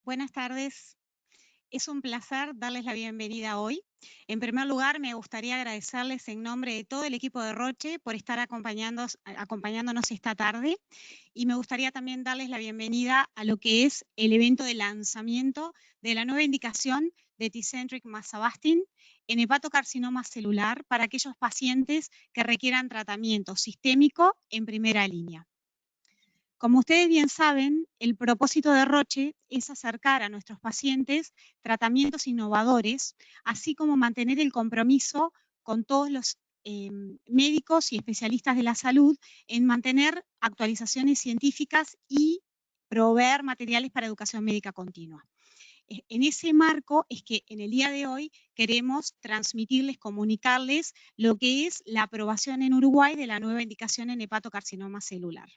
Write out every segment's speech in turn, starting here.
Buenas tardes. Es un placer darles la bienvenida hoy. En primer lugar, me gustaría agradecerles en nombre de todo el equipo de Roche por estar acompañándonos esta tarde. Y me gustaría también darles la bienvenida a lo que es el evento de lanzamiento de la nueva indicación de Tecentriq más Avastin en hepatocarcinoma celular para aquellos pacientes que requieran tratamiento sistémico en primera línea. Como ustedes bien saben, el propósito de Roche es acercar a nuestros pacientes tratamientos innovadores, así como mantener el compromiso con todos los médicos y especialistas de la salud en mantener actualizaciones científicas y proveer materiales para educación médica continua. En ese marco es que en el día de hoy queremos transmitirles, comunicarles lo que es la aprobación en Uruguay de la nueva indicación en hepatocarcinoma celular.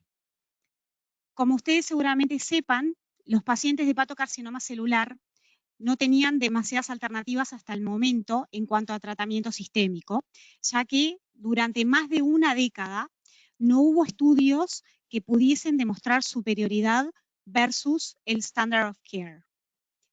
Como ustedes seguramente sepan, los pacientes de hepatocarcinoma celular no tenían demasiadas alternativas hasta el momento en cuanto a tratamiento sistémico, ya que durante más de una década no hubo estudios que pudiesen demostrar superioridad versus el standard of care.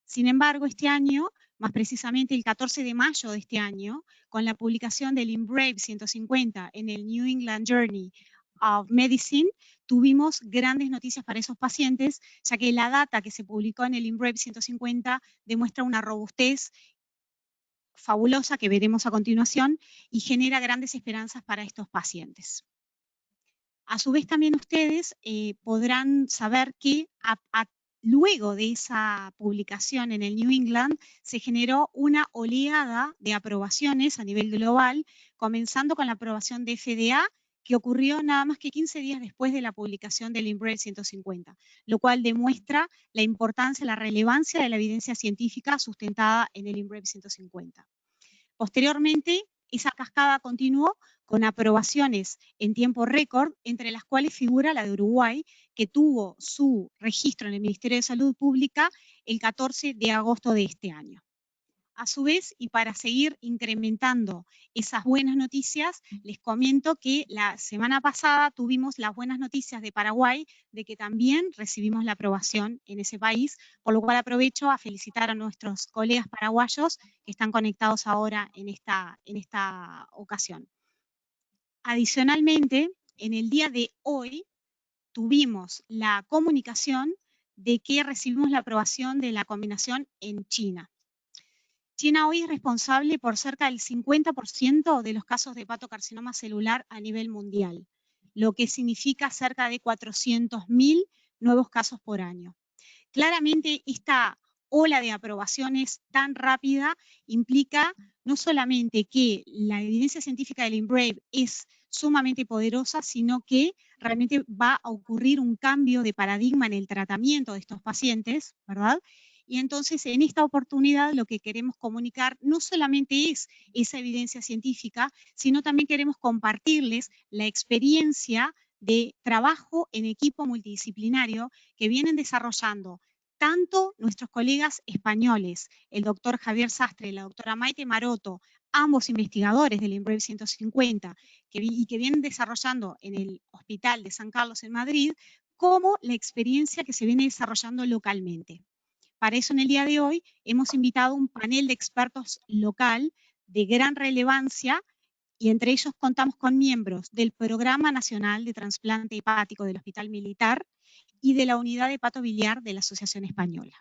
Sin embargo, este año, más precisamente el 14 de mayo de este año, con la publicación del IMbrave 150 en el New England Journal of Medicine, tuvimos grandes noticias para esos pacientes, ya que la data que se publicó en el IMbrave 150 demuestra una robustez fabulosa que veremos a continuación y genera grandes esperanzas para estos pacientes. A su vez también ustedes podrán saber que luego de esa publicación en el New England se generó una oleada de aprobaciones a nivel global, comenzando con la aprobación de FDA, que ocurrió nada más que 15 días después de la publicación del IMbrave 150, lo cual demuestra la importancia, la relevancia de la evidencia científica sustentada en el IMbrave 150. Posteriormente, esa cascada continuó con aprobaciones en tiempo récord, entre las cuales figura la de Uruguay, que tuvo su registro en el Ministerio de Salud Pública el 14 de agosto de este año. A su vez, y para seguir incrementando esas buenas noticias, les comento que la semana pasada tuvimos las buenas noticias de Paraguay, de que también recibimos la aprobación en ese país, por lo cual aprovecho a felicitar a nuestros colegas paraguayos que están conectados ahora en esta ocasión. Adicionalmente, en el día de hoy tuvimos la comunicación de que recibimos la aprobación de la combinación en China. China hoy es responsable por cerca del 50% de los casos de hepatocarcinoma celular a nivel mundial, lo que significa cerca de 400.000 nuevos casos por año. Claramente esta ola de aprobaciones tan rápida implica no solamente que la evidencia científica del IMbrave es sumamente poderosa, sino que realmente va a ocurrir un cambio de paradigma en el tratamiento de estos pacientes, ¿verdad? Y entonces en esta oportunidad lo que queremos comunicar no solamente es esa evidencia científica, sino también queremos compartirles la experiencia de trabajo en equipo multidisciplinario que vienen desarrollando tanto nuestros colegas españoles, el doctor Javier Sastre y la doctora Maite Maroto, ambos investigadores del IMbrave 150, y que vienen desarrollando en el Hospital de San Carlos en Madrid, como la experiencia que se viene desarrollando localmente. Para eso, en el día de hoy, hemos invitado un panel de expertos local de gran relevancia, y entre ellos contamos con miembros del Programa Nacional de Trasplante Hepático del Hospital Militar y de la Unidad de Hepatobiliar de la Asociación Española.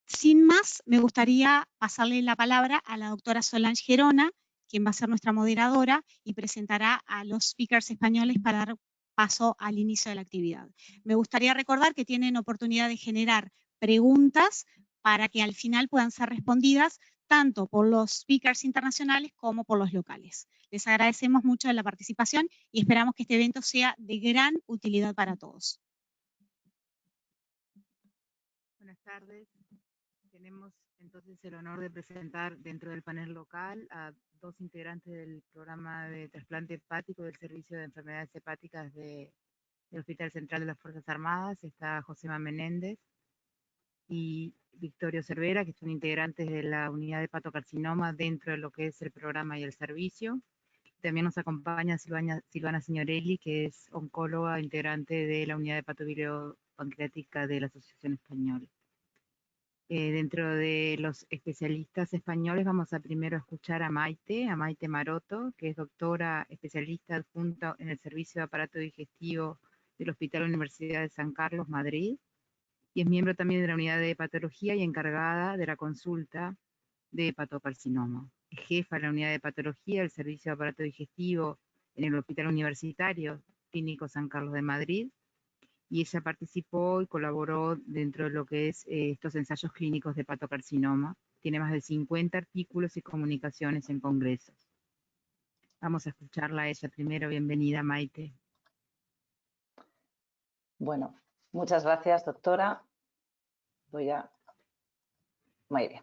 Sin más, me gustaría pasarle la palabra a la doctora Solange Gerona, quien va a ser nuestra moderadora y presentará a los speakers españoles para dar paso al inicio de la actividad. Me gustaría recordar que tienen oportunidad de generar preguntas para que al final puedan ser respondidas tanto por los speakers internacionales como por los locales. Les agradecemos mucho la participación y esperamos que este evento sea de gran utilidad para todos. Buenas tardes. Tenemos entonces el honor de presentar dentro del panel local a dos integrantes del programa de trasplante hepático del Servicio de Enfermedades Hepáticas del Hospital Central de las Fuerzas Armadas. Está Josema Menéndez y Victorio Cervera, que son integrantes de la unidad de hepatocarcinoma dentro de lo que es el programa y el servicio. También nos acompaña Silvana Signorelli, que es oncóloga integrante de la unidad de hepatobilio pancreática de la Asociación Española. Dentro de los especialistas españoles vamos a primero escuchar a Maite Maroto, que es doctora especialista adjunta en el Servicio de Aparato Digestivo del Hospital Universidad de San Carlos, Madrid, y es miembro también de la unidad de patología y encargada de la consulta de hepatocarcinoma. Es jefa de la unidad de patología del Servicio de Aparato Digestivo en el Hospital Universitario Clínico San Carlos de Madrid, y ella participó y colaboró dentro de lo que es estos ensayos clínicos de hepatocarcinoma. Tiene más de 50 artículos y comunicaciones en congresos. Vamos a escucharla a ella primero. Bienvenida, Maite. Bueno, muchas gracias, doctora. Muy bien.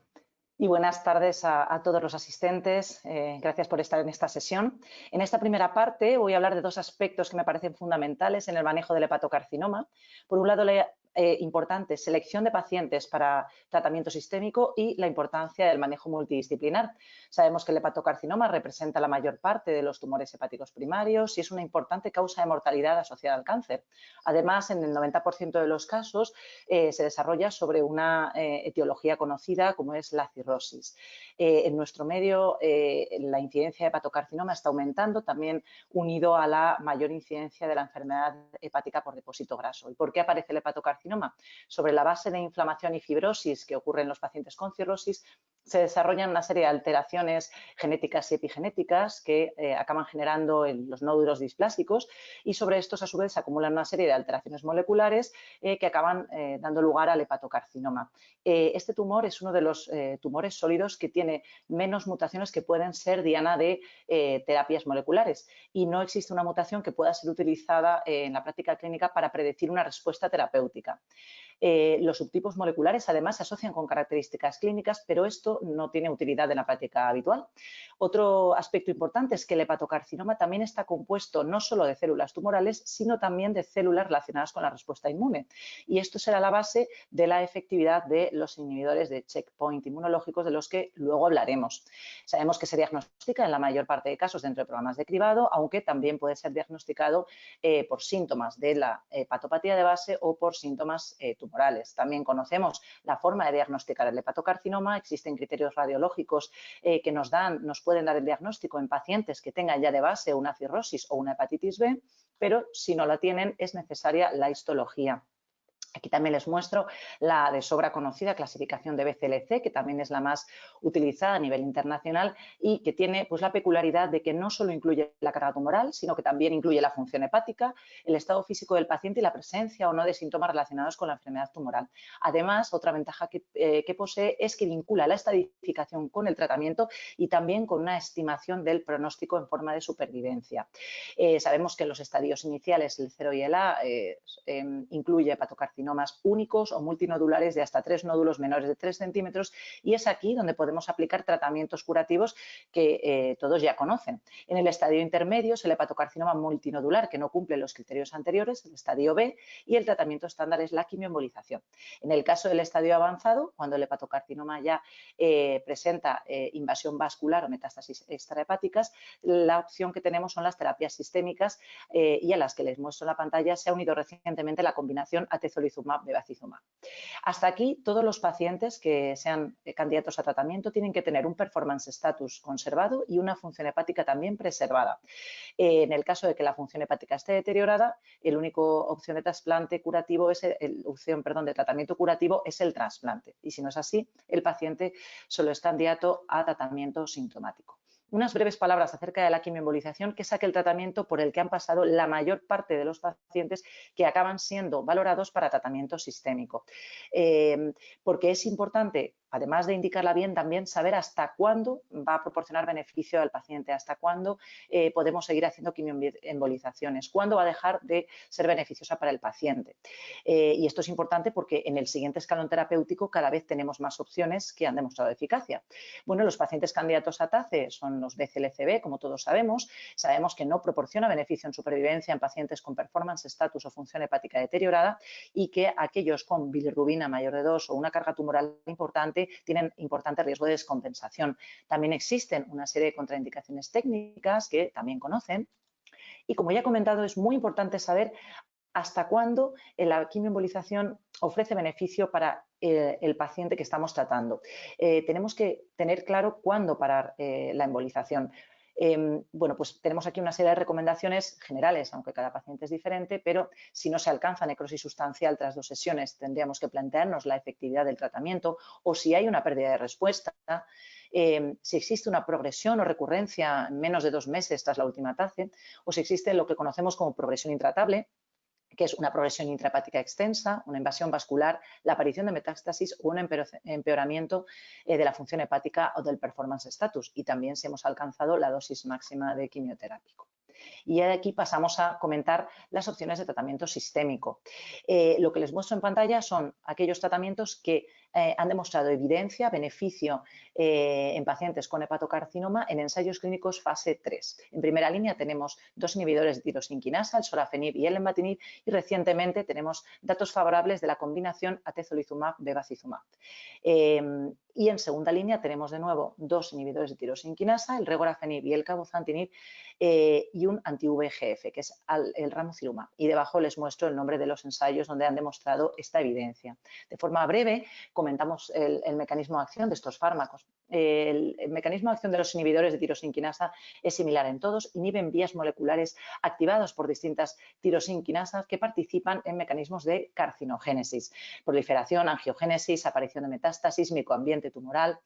Y buenas tardes a todos los asistentes. Gracias por estar en esta sesión. En esta primera parte voy a hablar de dos aspectos que me parecen fundamentales en el manejo del hepatocarcinoma. Por un lado, la importante selección de pacientes para tratamiento sistémico y la importancia del manejo multidisciplinar. Sabemos que el hepatocarcinoma representa la mayor parte de los tumores hepáticos primarios y es una importante causa de mortalidad asociada al cáncer. Además, en el 90% de los casos se desarrolla sobre una etiología conocida como es la cirrosis. En nuestro medio, la incidencia de hepatocarcinoma está aumentando, también unido a la mayor incidencia de la enfermedad hepática por depósito graso. ¿Y por qué aparece el hepatocarcinoma? Sobre la base de inflamación y fibrosis que ocurre en los pacientes con cirrosis, se desarrollan una serie de alteraciones genéticas y epigenéticas que acaban generando los nódulos displásicos, y sobre estos a su vez se acumulan una serie de alteraciones moleculares que acaban dando lugar al hepatocarcinoma. Este tumor es uno de los tumores sólidos que tiene menos mutaciones que pueden ser diana de terapias moleculares, y no existe una mutación que pueda ser utilizada en la práctica clínica para predecir una respuesta terapéutica. Los subtipos moleculares además se asocian con características clínicas, pero esto no tiene utilidad en la práctica habitual. Otro aspecto importante es que el hepatocarcinoma también está compuesto no solo de células tumorales, sino también de células relacionadas con la respuesta inmune. Y esto será la base de la efectividad de los inhibidores de checkpoint inmunológicos, de los que luego hablaremos. Sabemos que se diagnostica en la mayor parte de casos dentro de programas de cribado, aunque también puede ser diagnosticado por síntomas de la hepatopatía de base o por síntomas tumorales. También conocemos la forma de diagnosticar el hepatocarcinoma. Existen criterios radiológicos que nos pueden dar el diagnóstico en pacientes que tengan ya de base una cirrosis o una hepatitis B, pero si no la tienen es necesaria la histología. Aquí también les muestro la de sobra conocida clasificación de BCLC, que también es la más utilizada a nivel internacional y que tiene pues la peculiaridad de que no solo incluye la carga tumoral, sino que también incluye la función hepática, el estado físico del paciente y la presencia o no de síntomas relacionados con la enfermedad tumoral. Además, otra ventaja que posee es que vincula la estadificación con el tratamiento y también con una estimación del pronóstico en forma de supervivencia. Sabemos que en los estadios iniciales, el 0 y el A, incluye hepatocarcinoma únicos o multinodulares de hasta 3 nódulos menores de 3 centímetros, y es aquí donde podemos aplicar tratamientos curativos que todos ya conocen. En el estadio intermedio es el hepatocarcinoma multinodular que no cumple los criterios anteriores, el estadio B, y el tratamiento estándar es la quimioembolización. En el caso del estadio avanzado, cuando el hepatocarcinoma ya presenta invasión vascular o metástasis extrahepáticas, la opción que tenemos son las terapias sistémicas y a las que les muestro en la pantalla se ha unido recientemente la combinación atezolizumab-bevacizumab. Hasta aquí, todos los pacientes que sean candidatos a tratamiento tienen que tener un performance status conservado y una función hepática también preservada. En el caso de que la función hepática esté deteriorada, la única opción de trasplante curativo es de tratamiento curativo es el trasplante. Y si no es así, el paciente solo es candidato a tratamiento sintomático. Unas breves palabras acerca de la quimioembolización, que es aquel tratamiento por el que han pasado la mayor parte de los pacientes que acaban siendo valorados para tratamiento sistémico. Porque es importante, además de indicarla bien, también saber hasta cuándo va a proporcionar beneficio al paciente, hasta cuándo podemos seguir haciendo quimioembolizaciones, cuándo va a dejar de ser beneficiosa para el paciente. Y esto es importante porque en el siguiente escalón terapéutico cada vez tenemos más opciones que han demostrado eficacia. Bueno, los pacientes candidatos a TACE son los BCLCB, como todos sabemos. Sabemos que no proporciona beneficio en supervivencia en pacientes con performance status o función hepática deteriorada, y que aquellos con bilirrubina mayor de 2 o una carga tumoral importante tienen importante riesgo de descompensación. También existen una serie de contraindicaciones técnicas que también conocen, y como ya he comentado, es muy importante saber hasta cuándo la quimioembolización ofrece beneficio para el paciente que estamos tratando. Tenemos que tener claro cuándo parar la embolización. Bueno, pues tenemos aquí una serie de recomendaciones generales, aunque cada paciente es diferente, pero si no se alcanza necrosis sustancial tras 2 sesiones, tendríamos que plantearnos la efectividad del tratamiento, o si hay una pérdida de respuesta, si existe una progresión o recurrencia en menos de 2 meses tras la última TACE, o si existe lo que conocemos como progresión intratable, que es una progresión intrahepática extensa, una invasión vascular, la aparición de metástasis o un empeoramiento de la función hepática o del performance status, y también si hemos alcanzado la dosis máxima de quimioterápico. Y aquí pasamos a comentar las opciones de tratamiento sistémico. Lo que les muestro en pantalla son aquellos tratamientos que han demostrado evidencia, beneficio en pacientes con hepatocarcinoma en ensayos clínicos fase 3. En primera línea tenemos 2 inhibidores de tirosinquinasa, el sorafenib y el lenvatinib, y recientemente tenemos datos favorables de la combinación atezolizumab-bevacizumab. Y en segunda línea tenemos de nuevo 2 inhibidores de tirosinquinasa, el regorafenib y el cabozantinib, y un anti-VEGF, que es el ramucirumab. Y debajo les muestro el nombre de los ensayos donde han demostrado esta evidencia. De forma breve, comentamos el mecanismo de acción de estos fármacos. El mecanismo de acción de los inhibidores de tirosinquinasa es similar en todos, inhiben vías moleculares activadas por distintas tirosinquinasas que participan en mecanismos de carcinogénesis, proliferación, angiogénesis, aparición de metástasis, microambiente tumoral.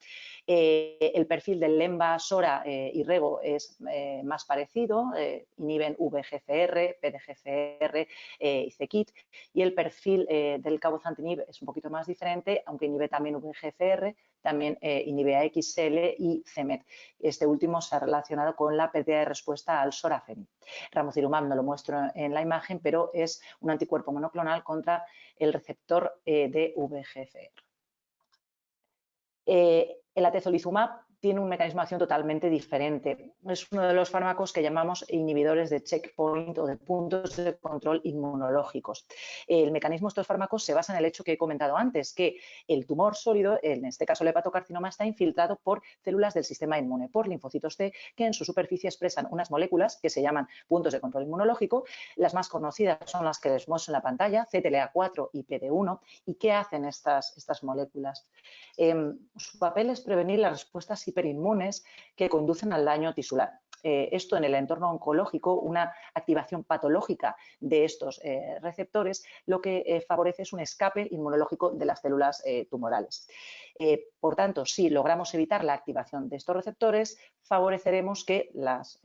El perfil del LEMBA, SORA y REGO es más parecido, inhiben VEGFR, PDGFR y c-KIT, y el perfil del cabozantinib es un poquito más diferente, aunque inhibe también VEGFR, también inhibe AXL y c-MET. Este último se ha relacionado con la pérdida de respuesta al sorafenib. Ramucirumab no lo muestro en la imagen, pero es un anticuerpo monoclonal contra el receptor de VEGFR. El atezolizumab tiene un mecanismo de acción totalmente diferente. Es uno de los fármacos que llamamos inhibidores de checkpoint o de puntos de control inmunológicos. El mecanismo de estos fármacos se basa en el hecho que he comentado antes, que el tumor sólido, en este caso el hepatocarcinoma, está infiltrado por células del sistema inmune, por linfocitos T, que en su superficie expresan unas moléculas que se llaman puntos de control inmunológico. Las más conocidas son las que les muestro en la pantalla, CTLA4 y PD1. ¿Y qué hacen estas moléculas? Su papel es prevenir las respuestas hiperinmunes que conducen al daño tisular. Esto en el entorno oncológico, una activación patológica de estos receptores, lo que favorece es un escape inmunológico de las células tumorales. Por tanto, si logramos evitar la activación de estos receptores, favoreceremos que los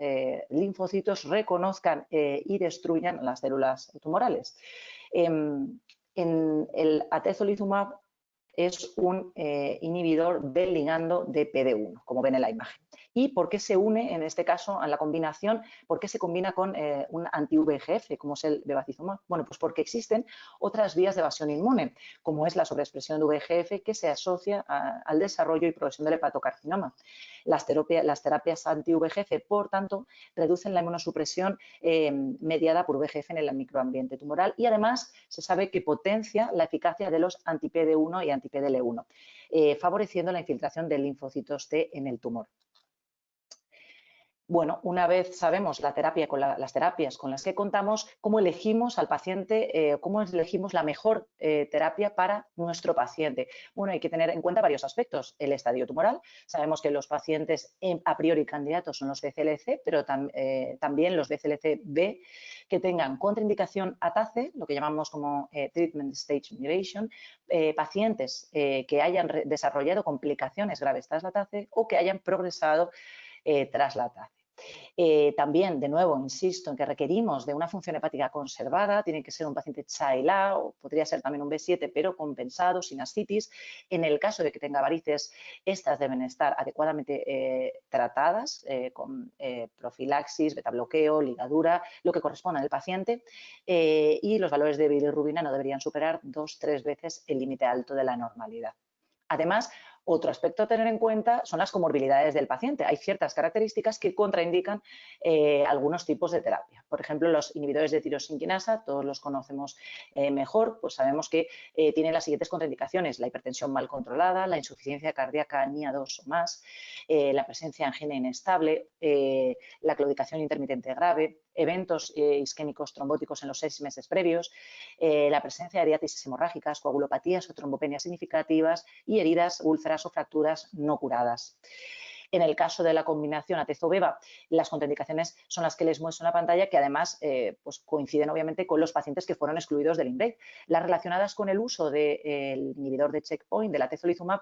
linfocitos reconozcan y destruyan las células tumorales. En el atezolizumab es un inhibidor del ligando de PD1, como ven en la imagen. ¿Y por qué se une, en este caso, a la combinación? ¿Por qué se combina con un anti-VEGF, como es el bevacizumab? Bueno, pues porque existen otras vías de evasión inmune, como es la sobreexpresión de VEGF, que se asocia al desarrollo y progresión del hepatocarcinoma. Las terapias anti-VEGF, por tanto, reducen la inmunosupresión mediada por VEGF en el microambiente tumoral, y además se sabe que potencia la eficacia de los anti-PD1 y anti-PDL1, favoreciendo la infiltración de linfocitos T en el tumor. Bueno, una vez sabemos las terapias con las que contamos, ¿cómo elegimos al paciente, cómo elegimos la mejor terapia para nuestro paciente? Bueno, hay que tener en cuenta varios aspectos. El estadio tumoral. Sabemos que los pacientes a priori candidatos son los BCLC, pero también los BCLC-B que tengan contraindicación a TACE, lo que llamamos como Treatment Stage Mutation, pacientes que hayan desarrollado complicaciones graves tras la TACE o que hayan progresado tras la TACE. También, de nuevo, insisto en que requerimos de una función hepática conservada, tiene que ser un paciente CHA-LA o podría ser también un B7, pero compensado, sin ascitis. En el caso de que tenga varices, estas deben estar adecuadamente tratadas con profilaxis, betabloqueo, ligadura, lo que corresponda al paciente, y los valores de bilirrubina no deberían superar 2-3 veces el límite alto de la normalidad. Además, Otro aspecto a tener en cuenta son las comorbilidades del paciente. Hay ciertas características que contraindican algunos tipos de terapia. Por ejemplo, los inhibidores de tirosinquinasa, todos los conocemos mejor, pues sabemos que tienen las siguientes contraindicaciones: la hipertensión mal controlada, la insuficiencia cardíaca NIA2 o más, la presencia de angina inestable, la claudicación intermitente grave, eventos isquémicos trombóticos en los 6 meses previos, la presencia de ariatis hemorrágicas, coagulopatías o trombopenias significativas y heridas, úlceras o fracturas no curadas. En el caso de la combinación atezo-beva, las contraindicaciones son las que les muestro en la pantalla, que además pues coinciden obviamente con los pacientes que fueron excluidos del INBRAVE. Las relacionadas con el uso del inhibidor de checkpoint, del atezolizumab,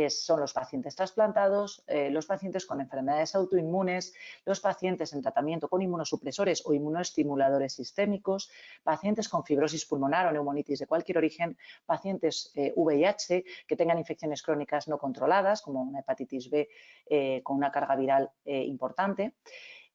son los pacientes trasplantados, los pacientes con enfermedades autoinmunes, los pacientes en tratamiento con inmunosupresores o inmunoestimuladores sistémicos, pacientes con fibrosis pulmonar o neumonitis de cualquier origen, pacientes VIH que tengan infecciones crónicas no controladas, como una hepatitis B con una carga viral importante,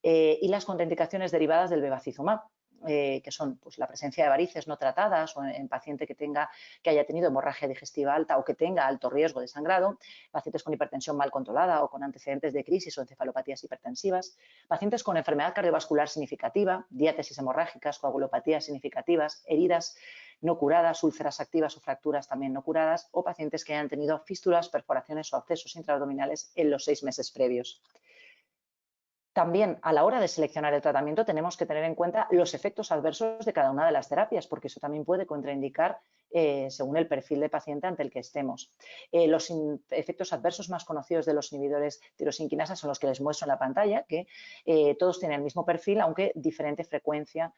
y las contraindicaciones derivadas del bevacizumab, que son pues, la presencia de varices no tratadas o en paciente que haya tenido hemorragia digestiva alta o que tenga alto riesgo de sangrado, pacientes con hipertensión mal controlada o con antecedentes de crisis o encefalopatías hipertensivas, pacientes con enfermedad cardiovascular significativa, diátesis hemorrágicas, coagulopatías significativas, heridas no curadas, úlceras activas o fracturas también no curadas, o pacientes que hayan tenido fístulas, perforaciones o abscesos intraabdominales en los 6 meses previos. También a la hora de seleccionar el tratamiento tenemos que tener en cuenta los efectos adversos de cada una de las terapias, porque eso también puede contraindicar según el perfil de paciente ante el que estemos. Los efectos adversos más conocidos de los inhibidores tirosinquinasa son los que les muestro en la pantalla, que todos tienen el mismo perfil, aunque diferente frecuencia,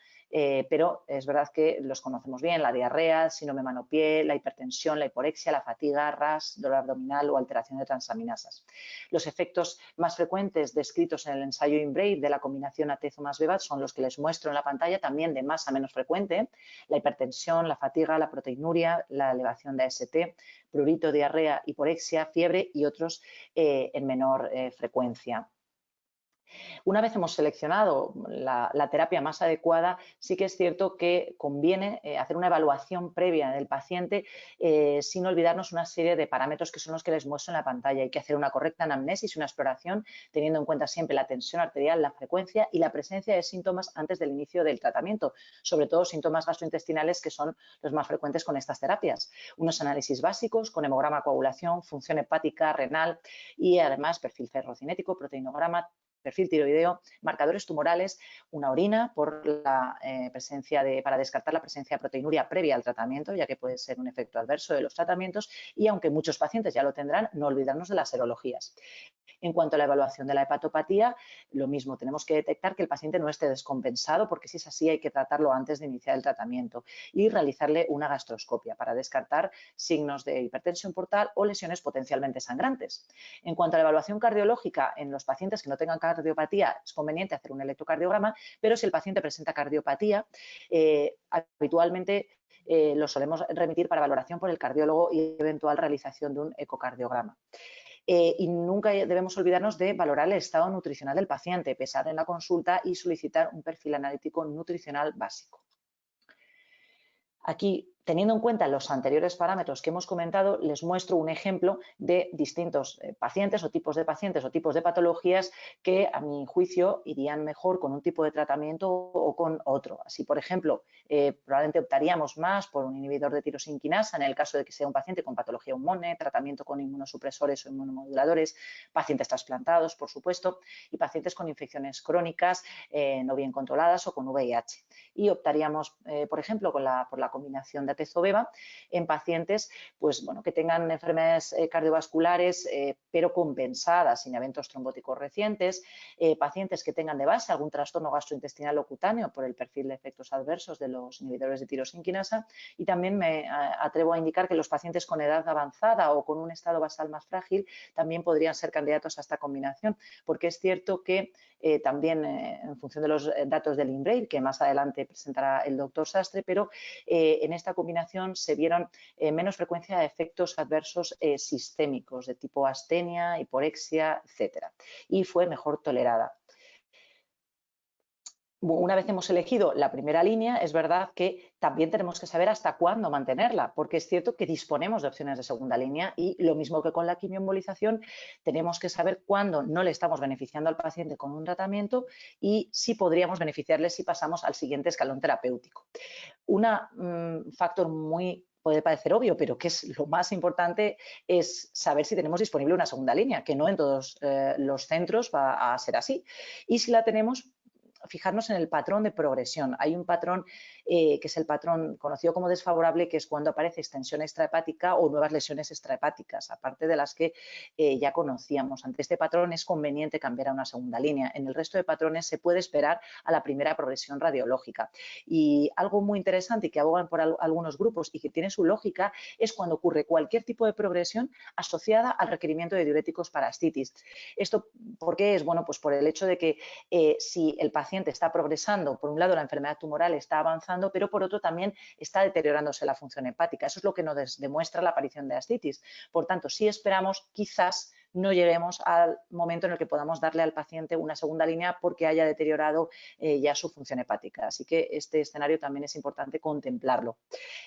pero es verdad que los conocemos bien: la diarrea, síndrome mano-pie, la hipertensión, la hiporexia, la fatiga, RAS, dolor abdominal o alteración de transaminasas. Los efectos más frecuentes descritos en el ensayo INBRAVE de la combinación atezo más beva son los que les muestro en la pantalla, también de más a menos frecuente: la hipertensión, la fatiga, la proteinuria, la elevación de AST, prurito, diarrea, hiporexia, fiebre y otros en menor frecuencia. Una vez hemos seleccionado la terapia más adecuada, sí que es cierto que conviene hacer una evaluación previa del paciente sin olvidarnos una serie de parámetros que son los que les muestro en la pantalla. Hay que hacer una correcta anamnesis, una exploración, teniendo en cuenta siempre la tensión arterial, la frecuencia y la presencia de síntomas antes del inicio del tratamiento, sobre todo síntomas gastrointestinales, que son los más frecuentes con estas terapias. Unos análisis básicos con hemograma, coagulación, función hepática, renal y además perfil ferrocinético, proteinograma, perfil tiroideo, marcadores tumorales, una orina por la para descartar la presencia de proteinuria previa al tratamiento, ya que puede ser un efecto adverso de los tratamientos, y aunque muchos pacientes ya lo tendrán, no olvidarnos de las serologías. En cuanto a la evaluación de la hepatopatía, lo mismo, tenemos que detectar que el paciente no esté descompensado, porque si es así hay que tratarlo antes de iniciar el tratamiento, y realizarle una gastroscopia para descartar signos de hipertensión portal o lesiones potencialmente sangrantes. En cuanto a la evaluación cardiológica, en los pacientes que no tengan cardiopatía es conveniente hacer un electrocardiograma, pero si el paciente presenta cardiopatía, habitualmente lo solemos remitir para valoración por el cardiólogo y eventual realización de un ecocardiograma. Y nunca debemos olvidarnos de valorar el estado nutricional del paciente, pesar en la consulta y solicitar un perfil analítico nutricional básico. Aquí, teniendo en cuenta los anteriores parámetros que hemos comentado, les muestro un ejemplo de distintos pacientes o tipos de patologías que, a mi juicio, irían mejor con un tipo de tratamiento o con otro. Así, por ejemplo, probablemente optaríamos más por un inhibidor de tirosinquinasa en el caso de que sea un paciente con patología inmune, tratamiento con inmunosupresores o inmunomoduladores, pacientes trasplantados, por supuesto, y pacientes con infecciones crónicas no bien controladas o con VIH. Y optaríamos, por ejemplo, por la combinación de atezo-beva en pacientes pues, bueno, que tengan enfermedades cardiovasculares pero compensadas, sin eventos trombóticos recientes, pacientes que tengan de base algún trastorno gastrointestinal o cutáneo por el perfil de efectos adversos de los inhibidores de tirosinquinasa, y también me atrevo a indicar que los pacientes con edad avanzada o con un estado basal más frágil también podrían ser candidatos a esta combinación, porque es cierto que también en función de los datos del INBRAVE, que más adelante presentará el doctor Sastre, pero en esta combinación se vieron menos frecuencia de efectos adversos sistémicos de tipo astenia, hiporexia, etcétera, y fue mejor tolerada. Una vez hemos elegido la primera línea, es verdad que también tenemos que saber hasta cuándo mantenerla, porque es cierto que disponemos de opciones de segunda línea y lo mismo que con la quimioembolización, tenemos que saber cuándo no le estamos beneficiando al paciente con un tratamiento y si podríamos beneficiarle si pasamos al siguiente escalón terapéutico. Un factor puede parecer obvio, pero que es lo más importante, es saber si tenemos disponible una segunda línea, que no en todos los centros va a ser así. Y si la tenemos, fijarnos en el patrón de progresión. Hay un patrón que es el patrón conocido como desfavorable, que es cuando aparece extensión extrahepática o nuevas lesiones extrahepáticas, aparte de las que ya conocíamos. Ante este patrón es conveniente cambiar a una segunda línea. En el resto de patrones se puede esperar a la primera progresión radiológica. Y algo muy interesante y que abogan por algunos grupos y que tiene su lógica es cuando ocurre cualquier tipo de progresión asociada al requerimiento de diuréticos para ascitis. ¿Esto por qué es? Bueno, pues por el hecho de que si el paciente está progresando, por un lado la enfermedad tumoral está avanzando, pero por otro también está deteriorándose la función hepática. Eso es lo que nos demuestra la aparición de ascitis. Por tanto, si esperamos, quizás no lleguemos al momento en el que podamos darle al paciente una segunda línea porque haya deteriorado ya su función hepática. Así que este escenario también es importante contemplarlo.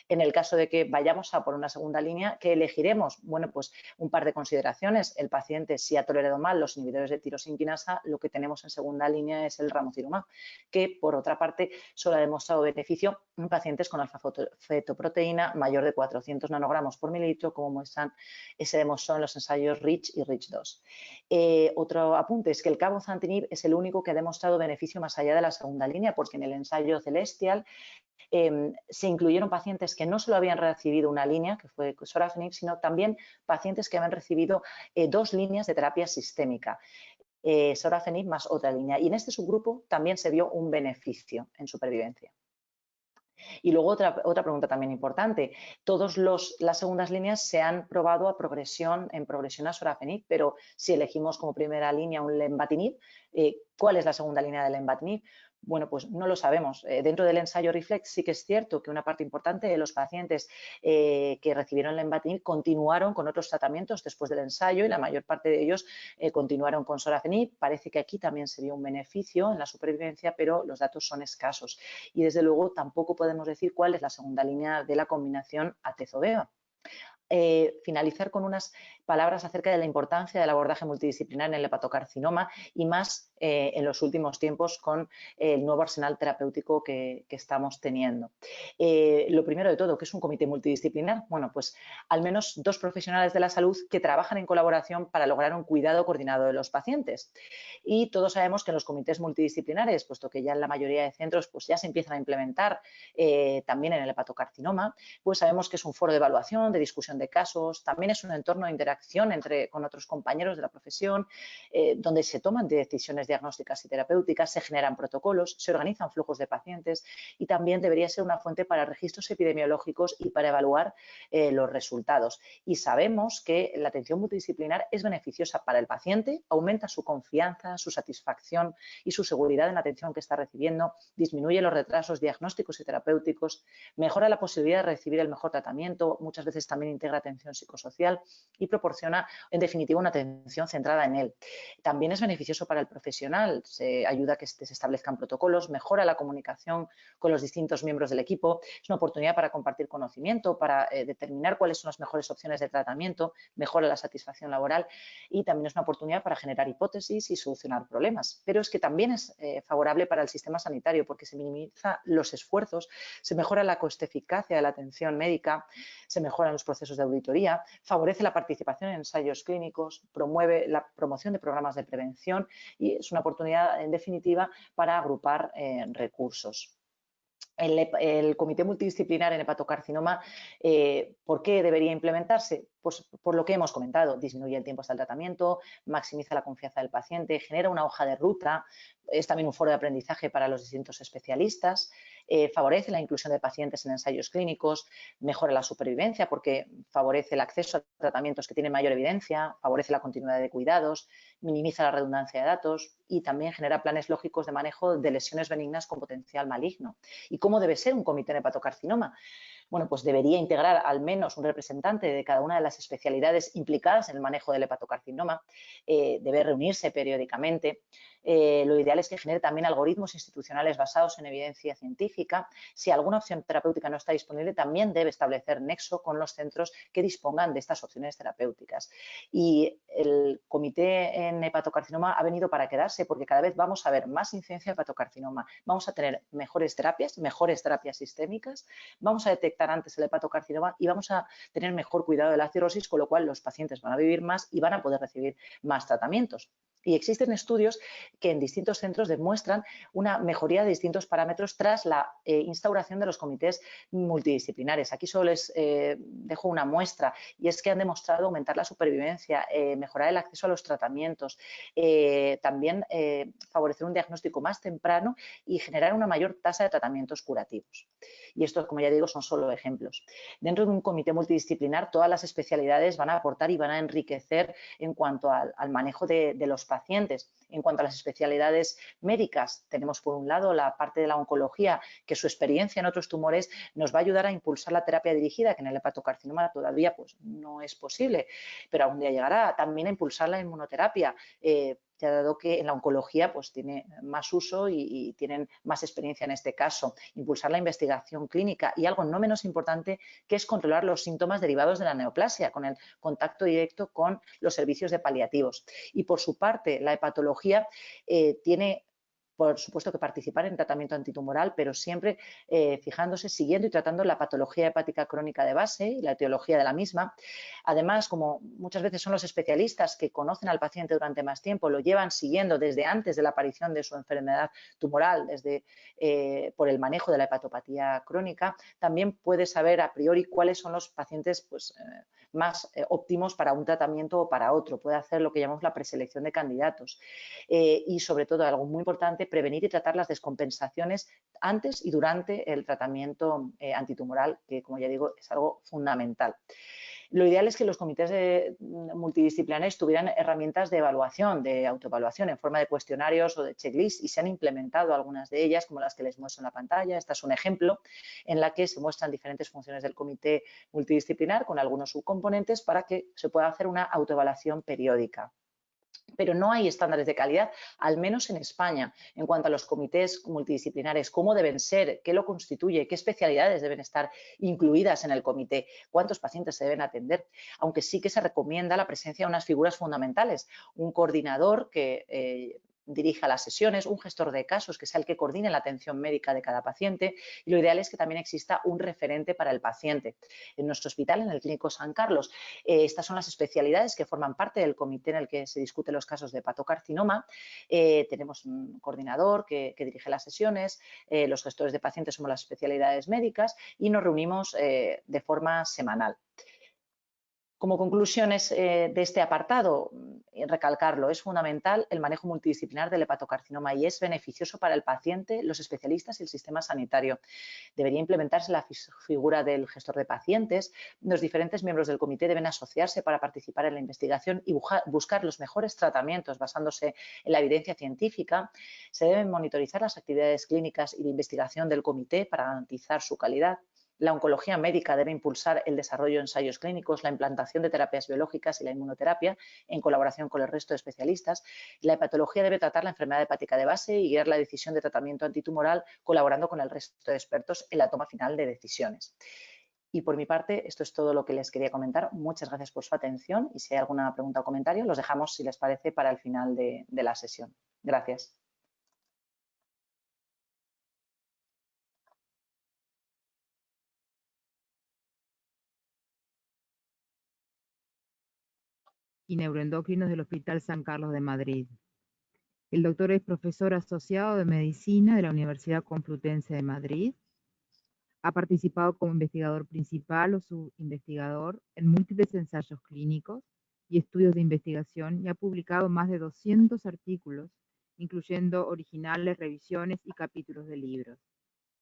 En el caso de que vayamos a por una segunda línea, ¿qué elegiremos? Bueno, pues un par de consideraciones. El paciente, si ha tolerado mal los inhibidores de tirosinquinasa, lo que tenemos en segunda línea es el ramucirumab, que por otra parte solo ha demostrado beneficio en pacientes con alfa-fetoproteína mayor de 400 nanogramos por mililitro, como se demostró en los ensayos REACH y REACH2. Otro apunte es que el cabozantinib es el único que ha demostrado beneficio más allá de la segunda línea, porque en el ensayo Celestial se incluyeron pacientes que no solo habían recibido una línea, que fue sorafenib, sino también pacientes que habían recibido 2 líneas de terapia sistémica, sorafenib más otra línea. Y en este subgrupo también se vio un beneficio en supervivencia. Y luego otra pregunta también importante. Todas las segundas líneas se han probado en progresión a sorafenib, pero si elegimos como primera línea un lenvatinib, ¿cuál es la segunda línea del lenvatinib? Bueno, pues no lo sabemos. Dentro del ensayo REFLECT sí que es cierto que una parte importante de los pacientes que recibieron lenvatinib continuaron con otros tratamientos después del ensayo y la mayor parte de ellos continuaron con sorafenib. Parece que aquí también se vio un beneficio en la supervivencia, pero los datos son escasos. Y desde luego tampoco podemos decir cuál es la segunda línea de la combinación atezo-beva. Finalizar con unas palabras acerca de la importancia del abordaje multidisciplinar en el hepatocarcinoma y más en los últimos tiempos con el nuevo arsenal terapéutico que estamos teniendo. Lo primero de todo, ¿qué es un comité multidisciplinar? Bueno, pues al menos 2 profesionales de la salud que trabajan en colaboración para lograr un cuidado coordinado de los pacientes. Y todos sabemos que en los comités multidisciplinares, puesto que ya en la mayoría de centros pues ya se empiezan a implementar también en el hepatocarcinoma, pues sabemos que es un foro de evaluación, de discusión de casos, también es un entorno de interacción con otros compañeros de la profesión, donde se toman decisiones diagnósticas y terapéuticas, se generan protocolos, se organizan flujos de pacientes y también debería ser una fuente para registros epidemiológicos y para evaluar los resultados. Y sabemos que la atención multidisciplinar es beneficiosa para el paciente, aumenta su confianza, su satisfacción y su seguridad en la atención que está recibiendo, disminuye los retrasos diagnósticos y terapéuticos, mejora la posibilidad de recibir el mejor tratamiento, muchas veces también integra atención psicosocial y proporciona, en definitiva, una atención centrada en él. También es beneficioso para el profesional, se ayuda a que se establezcan protocolos, mejora la comunicación con los distintos miembros del equipo, es una oportunidad para compartir conocimiento, para determinar cuáles son las mejores opciones de tratamiento, mejora la satisfacción laboral y también es una oportunidad para generar hipótesis y solucionar problemas. Pero es que también es favorable para el sistema sanitario porque se minimizan los esfuerzos, se mejora la coste-eficacia de la atención médica, se mejoran los procesos de auditoría, favorece la participación en ensayos clínicos, promueve la promoción de programas de prevención y es una oportunidad, en definitiva, para agrupar recursos. El comité multidisciplinar en hepatocarcinoma, ¿por qué debería implementarse? Pues por lo que hemos comentado, disminuye el tiempo hasta el tratamiento, maximiza la confianza del paciente, genera una hoja de ruta, es también un foro de aprendizaje para los distintos especialistas, favorece la inclusión de pacientes en ensayos clínicos, mejora la supervivencia porque favorece el acceso a tratamientos que tienen mayor evidencia, favorece la continuidad de cuidados, minimiza la redundancia de datos y también genera planes lógicos de manejo de lesiones benignas con potencial maligno. ¿Y cómo debe ser un comité en hepatocarcinoma? bueno, pues debería integrar al menos un representante de cada una de las especialidades implicadas en el manejo del hepatocarcinoma, debe reunirse periódicamente. Lo ideal es que genere también algoritmos institucionales basados en evidencia científica. Si alguna opción terapéutica no está disponible, también debe establecer nexo con los centros que dispongan de estas opciones terapéuticas. Y el comité en hepatocarcinoma ha venido para quedarse, porque cada vez vamos a ver más incidencia de hepatocarcinoma, vamos a tener mejores terapias sistémicas, vamos a detectar antes el hepatocarcinoma y vamos a tener mejor cuidado de la cirrosis, con lo cual los pacientes van a vivir más y van a poder recibir más tratamientos. Y existen estudios que en distintos centros demuestran una mejoría de distintos parámetros tras la instauración de los comités multidisciplinares. Aquí solo les dejo una muestra, y es que han demostrado aumentar la supervivencia, mejorar el acceso a los tratamientos, también favorecer un diagnóstico más temprano y generar una mayor tasa de tratamientos curativos. Y estos, como ya digo, son solo ejemplos. Dentro de un comité multidisciplinar, todas las especialidades van a aportar y van a enriquecer en cuanto al manejo de los pacientes. En cuanto a las especialidades médicas, tenemos por un lado la parte de la oncología, que su experiencia en otros tumores nos va a ayudar a impulsar la terapia dirigida, que en el hepatocarcinoma todavía pues, no es posible, pero algún día llegará. También a impulsar la inmunoterapia, ya dado que en la oncología pues, tiene más uso y tienen más experiencia en este caso. Impulsar la investigación clínica y algo no menos importante, que es controlar los síntomas derivados de la neoplasia con el contacto directo con los servicios de paliativos. Y por su parte, la hepatología tiene, por supuesto, que participar en tratamiento antitumoral, pero siempre fijándose, siguiendo y tratando la patología hepática crónica de base y la etiología de la misma. Además, como muchas veces son los especialistas que conocen al paciente durante más tiempo, lo llevan siguiendo desde antes de la aparición de su enfermedad tumoral, desde por el manejo de la hepatopatía crónica, también puede saber a priori cuáles son los pacientes pues, más óptimos para un tratamiento o para otro. Puede hacer lo que llamamos la preselección de candidatos. Y sobre todo, algo muy importante, prevenir y tratar las descompensaciones antes y durante el tratamiento antitumoral, que como ya digo es algo fundamental. Lo ideal es que los comités multidisciplinares tuvieran herramientas de evaluación, de autoevaluación en forma de cuestionarios o de checklists, y se han implementado algunas de ellas, como las que les muestro en la pantalla. Esta es un ejemplo en la que se muestran diferentes funciones del comité multidisciplinar con algunos subcomponentes para que se pueda hacer una autoevaluación periódica. Pero no hay estándares de calidad, al menos en España, en cuanto a los comités multidisciplinares, cómo deben ser, qué lo constituye, qué especialidades deben estar incluidas en el comité, cuántos pacientes se deben atender, aunque sí que se recomienda la presencia de unas figuras fundamentales, un coordinador que dirija las sesiones, un gestor de casos que sea el que coordine la atención médica de cada paciente, y lo ideal es que también exista un referente para el paciente. En nuestro hospital, en el Clínico San Carlos, estas son las especialidades que forman parte del comité en el que se discuten los casos de hepatocarcinoma. Tenemos un coordinador que dirige las sesiones, los gestores de pacientes somos las especialidades médicas y nos reunimos de forma semanal. Como conclusiones de este apartado, recalcarlo, es fundamental el manejo multidisciplinar del hepatocarcinoma y es beneficioso para el paciente, los especialistas y el sistema sanitario. Debería implementarse la figura del gestor de pacientes. Los diferentes miembros del comité deben asociarse para participar en la investigación y buscar los mejores tratamientos basándose en la evidencia científica. Se deben monitorizar las actividades clínicas y de investigación del comité para garantizar su calidad. La oncología médica debe impulsar el desarrollo de ensayos clínicos, la implantación de terapias biológicas y la inmunoterapia en colaboración con el resto de especialistas. La hepatología debe tratar la enfermedad hepática de base y guiar la decisión de tratamiento antitumoral colaborando con el resto de expertos en la toma final de decisiones. Y por mi parte, esto es todo lo que les quería comentar. Muchas gracias por su atención y si hay alguna pregunta o comentario, los dejamos, si les parece, para el final de la sesión. Gracias. Y neuroendocrinos del Hospital San Carlos de Madrid. El doctor es profesor asociado de Medicina de la Universidad Complutense de Madrid. Ha participado como investigador principal o subinvestigador en múltiples ensayos clínicos y estudios de investigación y ha publicado más de 200 artículos, incluyendo originales, revisiones y capítulos de libros.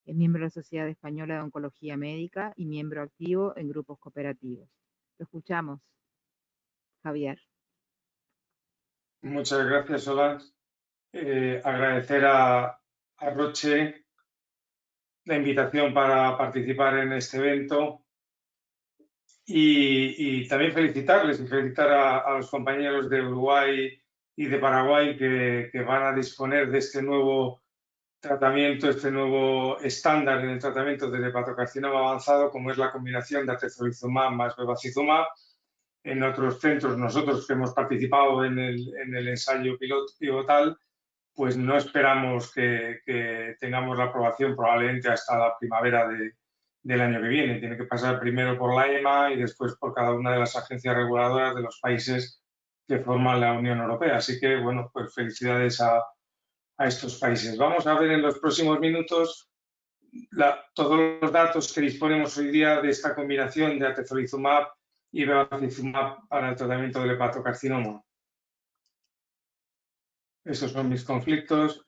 Es miembro de la Sociedad Española de Oncología Médica y miembro activo en grupos cooperativos. Lo escuchamos. Javier. Muchas gracias, Solange. Agradecer a Roche la invitación para participar en este evento y también felicitarles y felicitar a los compañeros de Uruguay y de Paraguay que van a disponer de este nuevo tratamiento, este nuevo estándar en el tratamiento del hepatocarcinoma avanzado, como es la combinación de atezolizumab más bevacizumab. En otros centros, nosotros que hemos participado en el ensayo pivotal, pues no esperamos que tengamos la aprobación probablemente hasta la primavera del año que viene. Tiene que pasar primero por la EMA y después por cada una de las agencias reguladoras de los países que forman la Unión Europea. Así que, bueno, pues felicidades a estos países. Vamos a ver en los próximos minutos todos los datos que disponemos hoy día de esta combinación de atezolizumab y bevacizumab para el tratamiento del hepatocarcinoma. Esos son mis conflictos.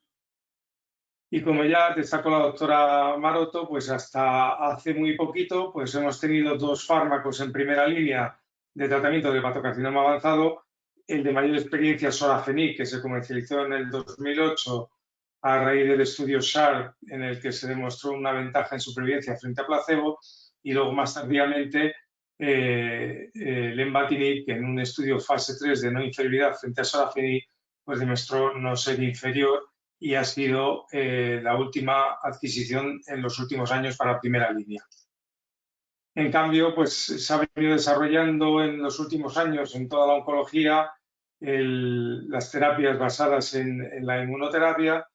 Y como ya destacó la doctora Maroto, pues hasta hace muy poquito pues hemos tenido dos fármacos en primera línea de tratamiento del hepatocarcinoma avanzado. El de mayor experiencia, sorafenib, que se comercializó en el 2008 a raíz del estudio SHARP, en el que se demostró una ventaja en supervivencia frente a placebo, y luego más tardíamente lenvatinib, que en un estudio fase 3 de no inferioridad frente a sorafenib, pues demostró no ser inferior y ha sido la última adquisición en los últimos años para primera línea. En cambio, pues se ha venido desarrollando en los últimos años en toda la oncología las terapias basadas en la inmunoterapia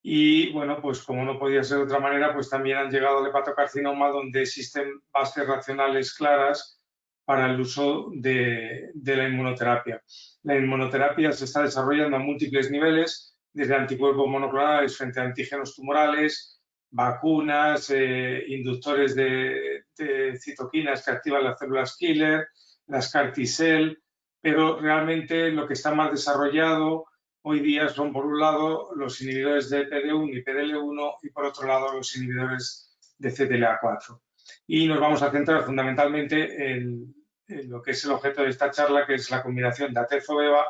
y, bueno, pues como no podía ser de otra manera, pues también han llegado al hepatocarcinoma, donde existen bases racionales claras para el uso de la inmunoterapia. La inmunoterapia se está desarrollando a múltiples niveles, desde anticuerpos monoclonales frente a antígenos tumorales, vacunas, inductores de citoquinas que activan las células killer, las CAR T-cell, pero realmente lo que está más desarrollado hoy día son, por un lado, los inhibidores de PD1 y PDL1 y, por otro lado, los inhibidores de CTLA4. Y nos vamos a centrar fundamentalmente en lo que es el objeto de esta charla, que es la combinación de atezo-beva,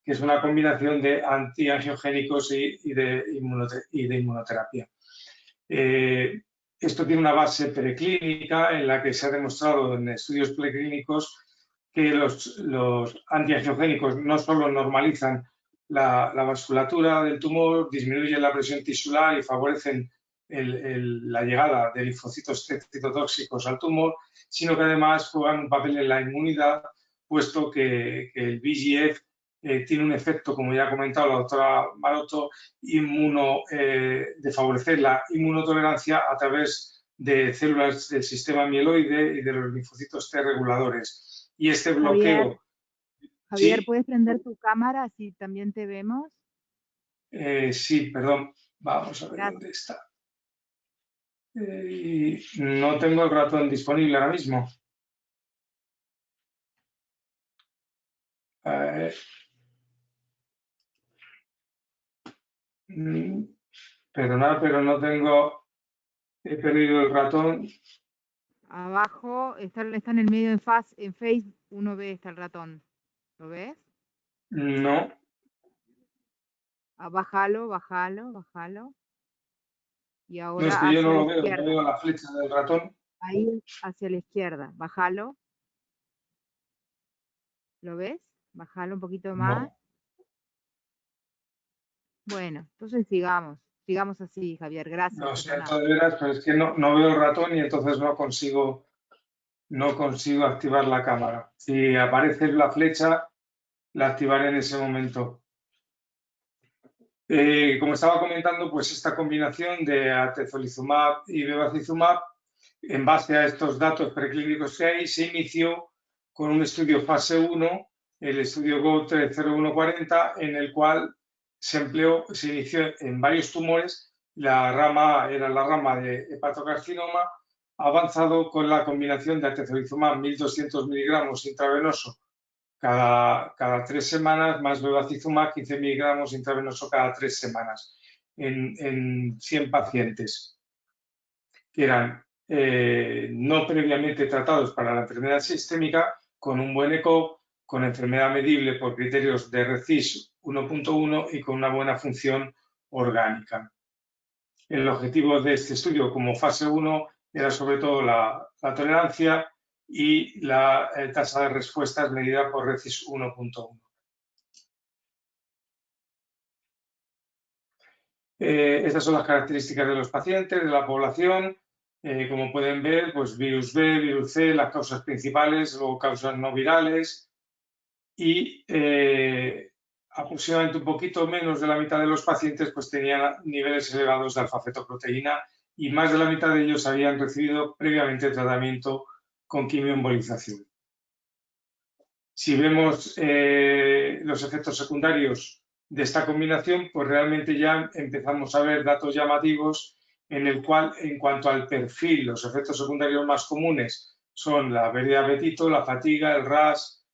que es una combinación de antiangiogénicos y de inmunoterapia. Esto tiene una base preclínica en la que se ha demostrado en estudios preclínicos que los antiangiogénicos no solo normalizan la vasculatura del tumor, disminuyen la presión tisular y favorecen la llegada de linfocitos citotóxicos al tumor, sino que además juegan un papel en la inmunidad, puesto que el VEGF tiene un efecto, como ya ha comentado la doctora Maroto, de favorecer la inmunotolerancia a través de células del sistema mieloide y de los linfocitos T reguladores. Y este bloqueo... Javier, ¿sí? ¿puedes prender tu cámara así también te vemos? Sí, perdón. Vamos a ver dónde está. No tengo el ratón disponible ahora mismo. Perdonad, pero no tengo... He perdido el ratón. Abajo está en el medio en Face, uno ve, está el ratón. ¿Lo ves? No. Bájalo. Y ahora No, es que yo no lo veo, izquierda. no veo la flecha del ratón. Ahí hacia la izquierda, bájalo. ¿Lo ves? Bájalo un poquito más. No. Bueno, entonces sigamos así, Javier, gracias. Lo siento de veras, pero es que no veo el ratón y entonces no consigo activar la cámara. Si aparece la flecha, la activaré en ese momento. Como estaba comentando, pues esta combinación de atezolizumab y bevacizumab, en base a estos datos preclínicos que hay, se inició con un estudio fase 1, el estudio GO30140, en el cual se inició en varios tumores. La rama era la rama de hepatocarcinoma avanzado con la combinación de atezolizumab 1200 miligramos intravenoso cada 3 semanas, más bevacizumab 15 miligramos intravenoso cada 3 semanas en 100 pacientes que eran no previamente tratados para la enfermedad sistémica, con un buen ECO, con enfermedad medible por criterios de RECIST 1.1 y con una buena función orgánica. El objetivo de este estudio como fase 1 era sobre todo la tolerancia y la tasa de respuestas medida por RECIS 1.1. Estas son las características de los pacientes, de la población. Como pueden ver, pues virus B, virus C, las causas principales, luego causas no virales y aproximadamente un poquito menos de la mitad de los pacientes pues tenían niveles elevados de alfa-fetoproteína y más de la mitad de ellos habían recibido previamente tratamiento con quimioembolización. Si vemos los efectos secundarios de esta combinación, pues realmente ya empezamos a ver datos llamativos en el cual, en cuanto al perfil, los efectos secundarios más comunes son la pérdida de apetito, la fatiga, el RAS,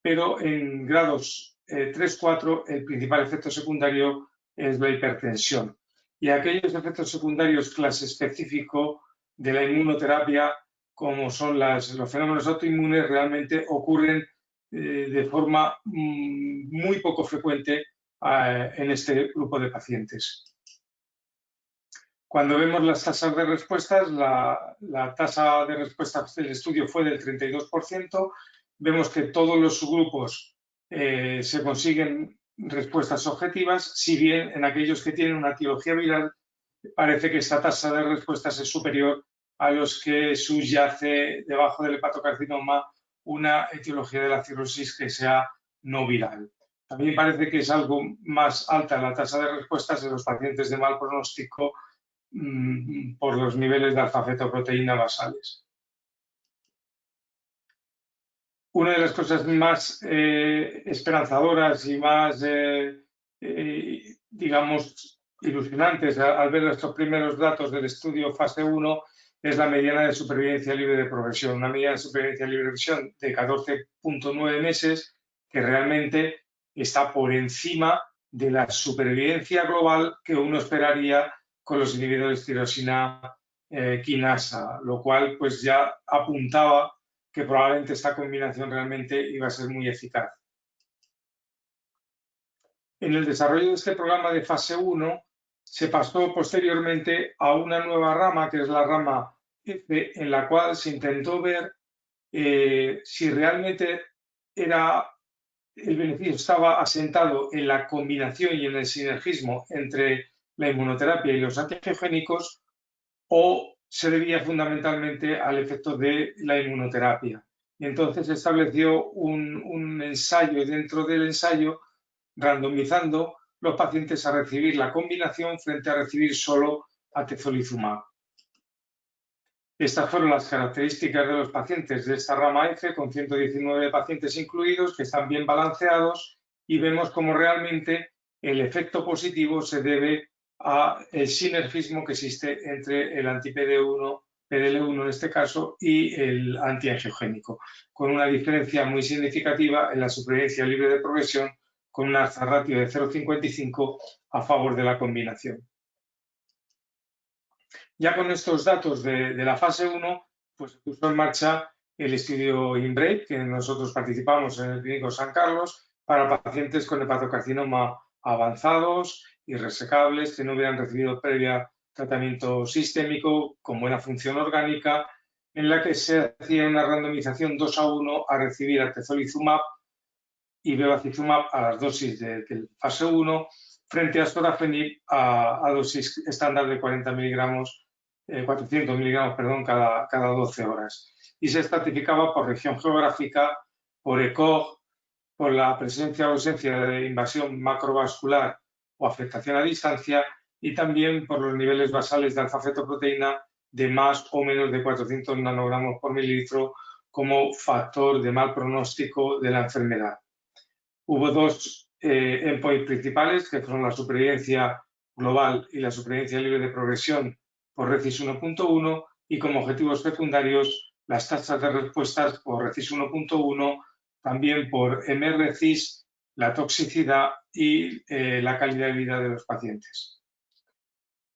pero en grados 3-4 el principal efecto secundario es la hipertensión. Y aquellos efectos secundarios clase específico de la inmunoterapia, como son los fenómenos autoinmunes, realmente ocurren de forma muy poco frecuente en este grupo de pacientes. Cuando vemos las tasas de respuestas, la tasa de respuestas del estudio fue del 32%. Vemos que todos los subgrupos se consiguen respuestas objetivas, si bien en aquellos que tienen una etiología viral parece que esta tasa de respuestas es superior a los que subyace debajo del hepatocarcinoma una etiología de la cirrosis que sea no viral. También parece que es algo más alta la tasa de respuestas en los pacientes de mal pronóstico por los niveles de alfa-fetoproteína basales. Una de las cosas más esperanzadoras y más, digamos, ilusionantes al ver estos primeros datos del estudio fase 1 es la mediana de supervivencia libre de progresión, una mediana de supervivencia libre de progresión de 14.9 meses que realmente está por encima de la supervivencia global que uno esperaría con los inhibidores tirosina quinasa, lo cual pues ya apuntaba que probablemente esta combinación realmente iba a ser muy eficaz. En el desarrollo de este programa de fase 1 se pasó posteriormente a una nueva rama, que es la rama F, en la cual se intentó ver si realmente el beneficio estaba asentado en la combinación y en el sinergismo entre la inmunoterapia y los antiangiogénicos o se debía fundamentalmente al efecto de la inmunoterapia. Y entonces se estableció un ensayo dentro del ensayo randomizando los pacientes a recibir la combinación frente a recibir solo atezolizumab. Estas fueron las características de los pacientes de esta rama F, con 119 pacientes incluidos, que están bien balanceados, y vemos cómo realmente el efecto positivo se debe al sinergismo que existe entre el anti-PDL1 en este caso, y el antiangiogénico, con una diferencia muy significativa en la supervivencia libre de progresión, con una alza ratio de 0,55 a favor de la combinación. Ya con estos datos de la fase 1, pues se puso en marcha el estudio INBRAVE, que nosotros participamos en el Clínico San Carlos, para pacientes con hepatocarcinoma avanzados y resecables que no hubieran recibido previa tratamiento sistémico con buena función orgánica, en la que se hacía una randomización 2:1 a recibir atezolizumab y bevacizumab a las dosis de fase 1 frente a sorafenib a dosis estándar de 400 miligramos cada 12 horas. Y se estratificaba por región geográfica, por ECOG, por la presencia o ausencia de invasión macrovascular o afectación a distancia y también por los niveles basales de alfa-fetoproteína de más o menos de 400 nanogramos por mililitro como factor de mal pronóstico de la enfermedad. Hubo dos endpoints principales, que fueron la supervivencia global y la supervivencia libre de progresión por RECIS 1.1 y como objetivos secundarios las tasas de respuestas por RECIS 1.1, también por mRECIS, la toxicidad y la calidad de vida de los pacientes.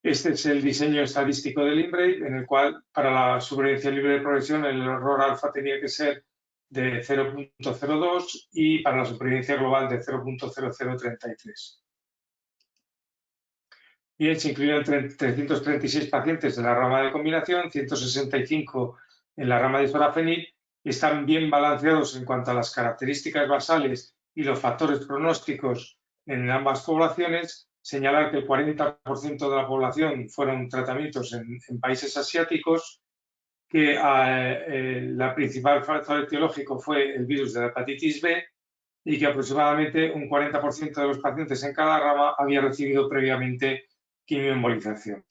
Este es el diseño estadístico del INBRAVE, en el cual para la supervivencia libre de progresión el error alfa tenía que ser de 0.02 y para la supervivencia global de 0.0033. Bien, se incluyeron 336 pacientes de la rama de combinación, 165 en la rama de sorafenib, y están bien balanceados en cuanto a las características basales y los factores pronósticos en ambas poblaciones. Señalar que el 40% de la población fueron tratamientos en países asiáticos, que la principal factor etiológico fue el virus de la hepatitis B y que aproximadamente un 40% de los pacientes en cada rama había recibido previamente quimioembolización.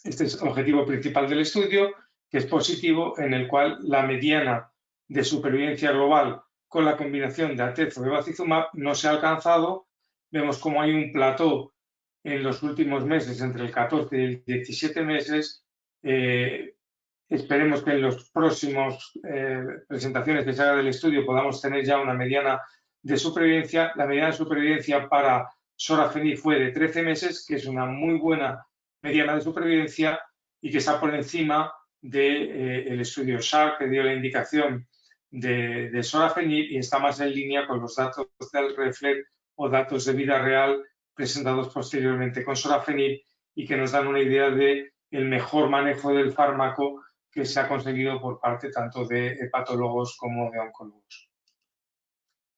Este es el objetivo principal del estudio, que es positivo, en el cual la mediana de supervivencia global con la combinación de atezo y bevacizumab no se ha alcanzado. Vemos como hay un plató en los últimos meses, entre el 14 y el 17 meses. Esperemos que en los próximos presentaciones que se haga del estudio podamos tener ya una mediana de supervivencia. La mediana de supervivencia para sorafenib fue de 13 meses, que es una muy buena mediana de supervivencia y que está por encima del estudio SHARP, que dio la indicación de sorafenib, y está más en línea con los datos del REFLECT o datos de vida real presentados posteriormente con sorafenib y que nos dan una idea de el mejor manejo del fármaco que se ha conseguido por parte tanto de hepatólogos como de oncólogos.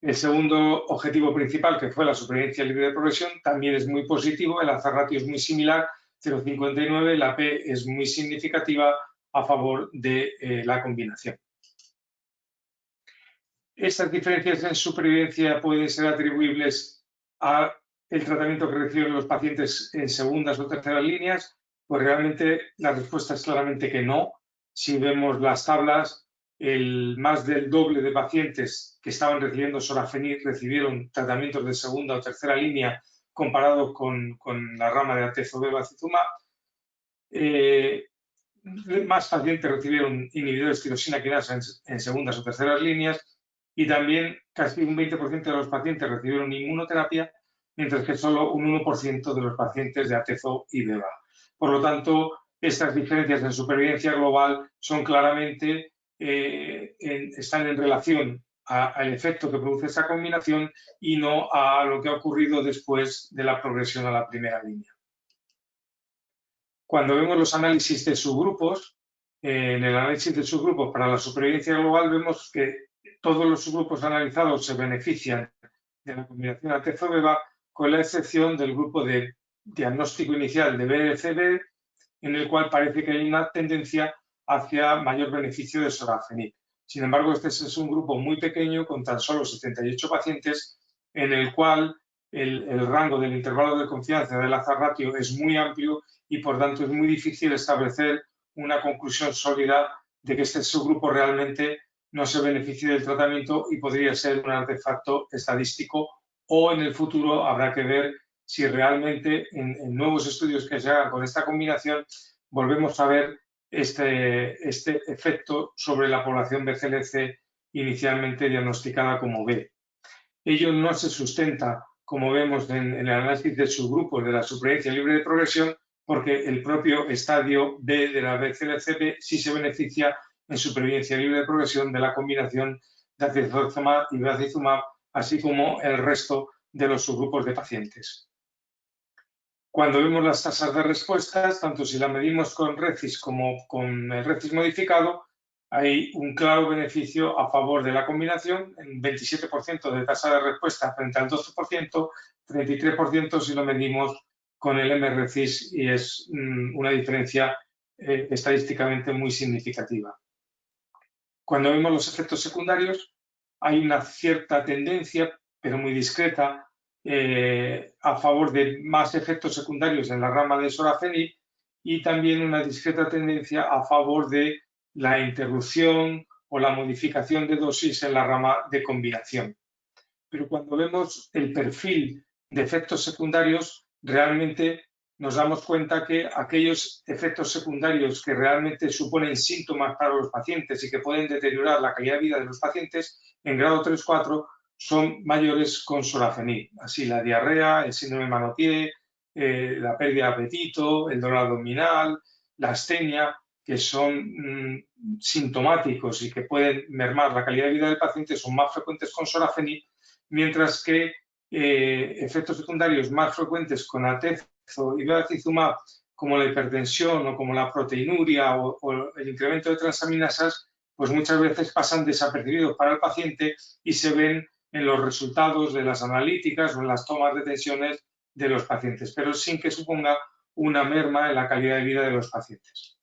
El segundo objetivo principal, que fue la supervivencia libre de progresión, también es muy positivo. El hazard ratio es muy similar, 0,59, la P es muy significativa a favor de la combinación. Estas diferencias en supervivencia pueden ser atribuibles al tratamiento que reciben los pacientes en segundas o terceras líneas. Pues realmente la respuesta es claramente que no. Si vemos las tablas, más del doble de pacientes que estaban recibiendo sorafenib recibieron tratamientos de segunda o tercera línea comparado con la rama de atezo bevacizumab. Más pacientes recibieron inhibidores de tirosina quinasa en segundas o terceras líneas, y también casi un 20% de los pacientes recibieron inmunoterapia, mientras que solo un 1% de los pacientes de atezo y beva. Por lo tanto, estas diferencias en supervivencia global son claramente, están en relación al efecto que produce esa combinación y no a lo que ha ocurrido después de la progresión a la primera línea. Cuando vemos los análisis de subgrupos, en el análisis de subgrupos para la supervivencia global vemos que todos los subgrupos analizados se benefician de la combinación atezo-beva, con la excepción del grupo de diagnóstico inicial de BCB, en el cual parece que hay una tendencia hacia mayor beneficio de sorafenib. Sin embargo, este es un grupo muy pequeño, con tan solo 78 pacientes, en el cual el rango del intervalo de confianza del hazard ratio es muy amplio y, por tanto, es muy difícil establecer una conclusión sólida de que este subgrupo realmente no se beneficie del tratamiento y podría ser un artefacto estadístico, o en el futuro habrá que ver si realmente en nuevos estudios que se hagan con esta combinación volvemos a ver este efecto sobre la población BCLC inicialmente diagnosticada como B. Ello no se sustenta, como vemos en el análisis de subgrupos de la supervivencia libre de progresión, porque el propio estadio B de la BCLC sí se beneficia en supervivencia libre de progresión de la combinación de atezolizumab y bevacizumab, así como el resto de los subgrupos de pacientes. Cuando vemos las tasas de respuestas, tanto si la medimos con RECIS como con el RECIS modificado, hay un claro beneficio a favor de la combinación, en 27% de tasa de respuesta frente al 12%, 33% si lo medimos con el mRECIS, y es una diferencia estadísticamente muy significativa. Cuando vemos los efectos secundarios, hay una cierta tendencia, pero muy discreta, a favor de más efectos secundarios en la rama de sorafenib, y también una discreta tendencia a favor de la interrupción o la modificación de dosis en la rama de combinación. Pero cuando vemos el perfil de efectos secundarios, realmente nos damos cuenta que aquellos efectos secundarios que realmente suponen síntomas para los pacientes y que pueden deteriorar la calidad de vida de los pacientes en grado 3-4 son mayores con sorafenib. Así, la diarrea, el síndrome Manotier, la pérdida de apetito, el dolor abdominal, la astenia, que son sintomáticos y que pueden mermar la calidad de vida del paciente, son más frecuentes con sorafenib, mientras que efectos secundarios más frecuentes con atezo y bevacizumab, como la hipertensión o como la proteinuria o el incremento de transaminasas, pues muchas veces pasan desapercibidos para el paciente y se ven en los resultados de las analíticas o en las tomas de tensiones de los pacientes, pero sin que suponga una merma en la calidad de vida de los pacientes.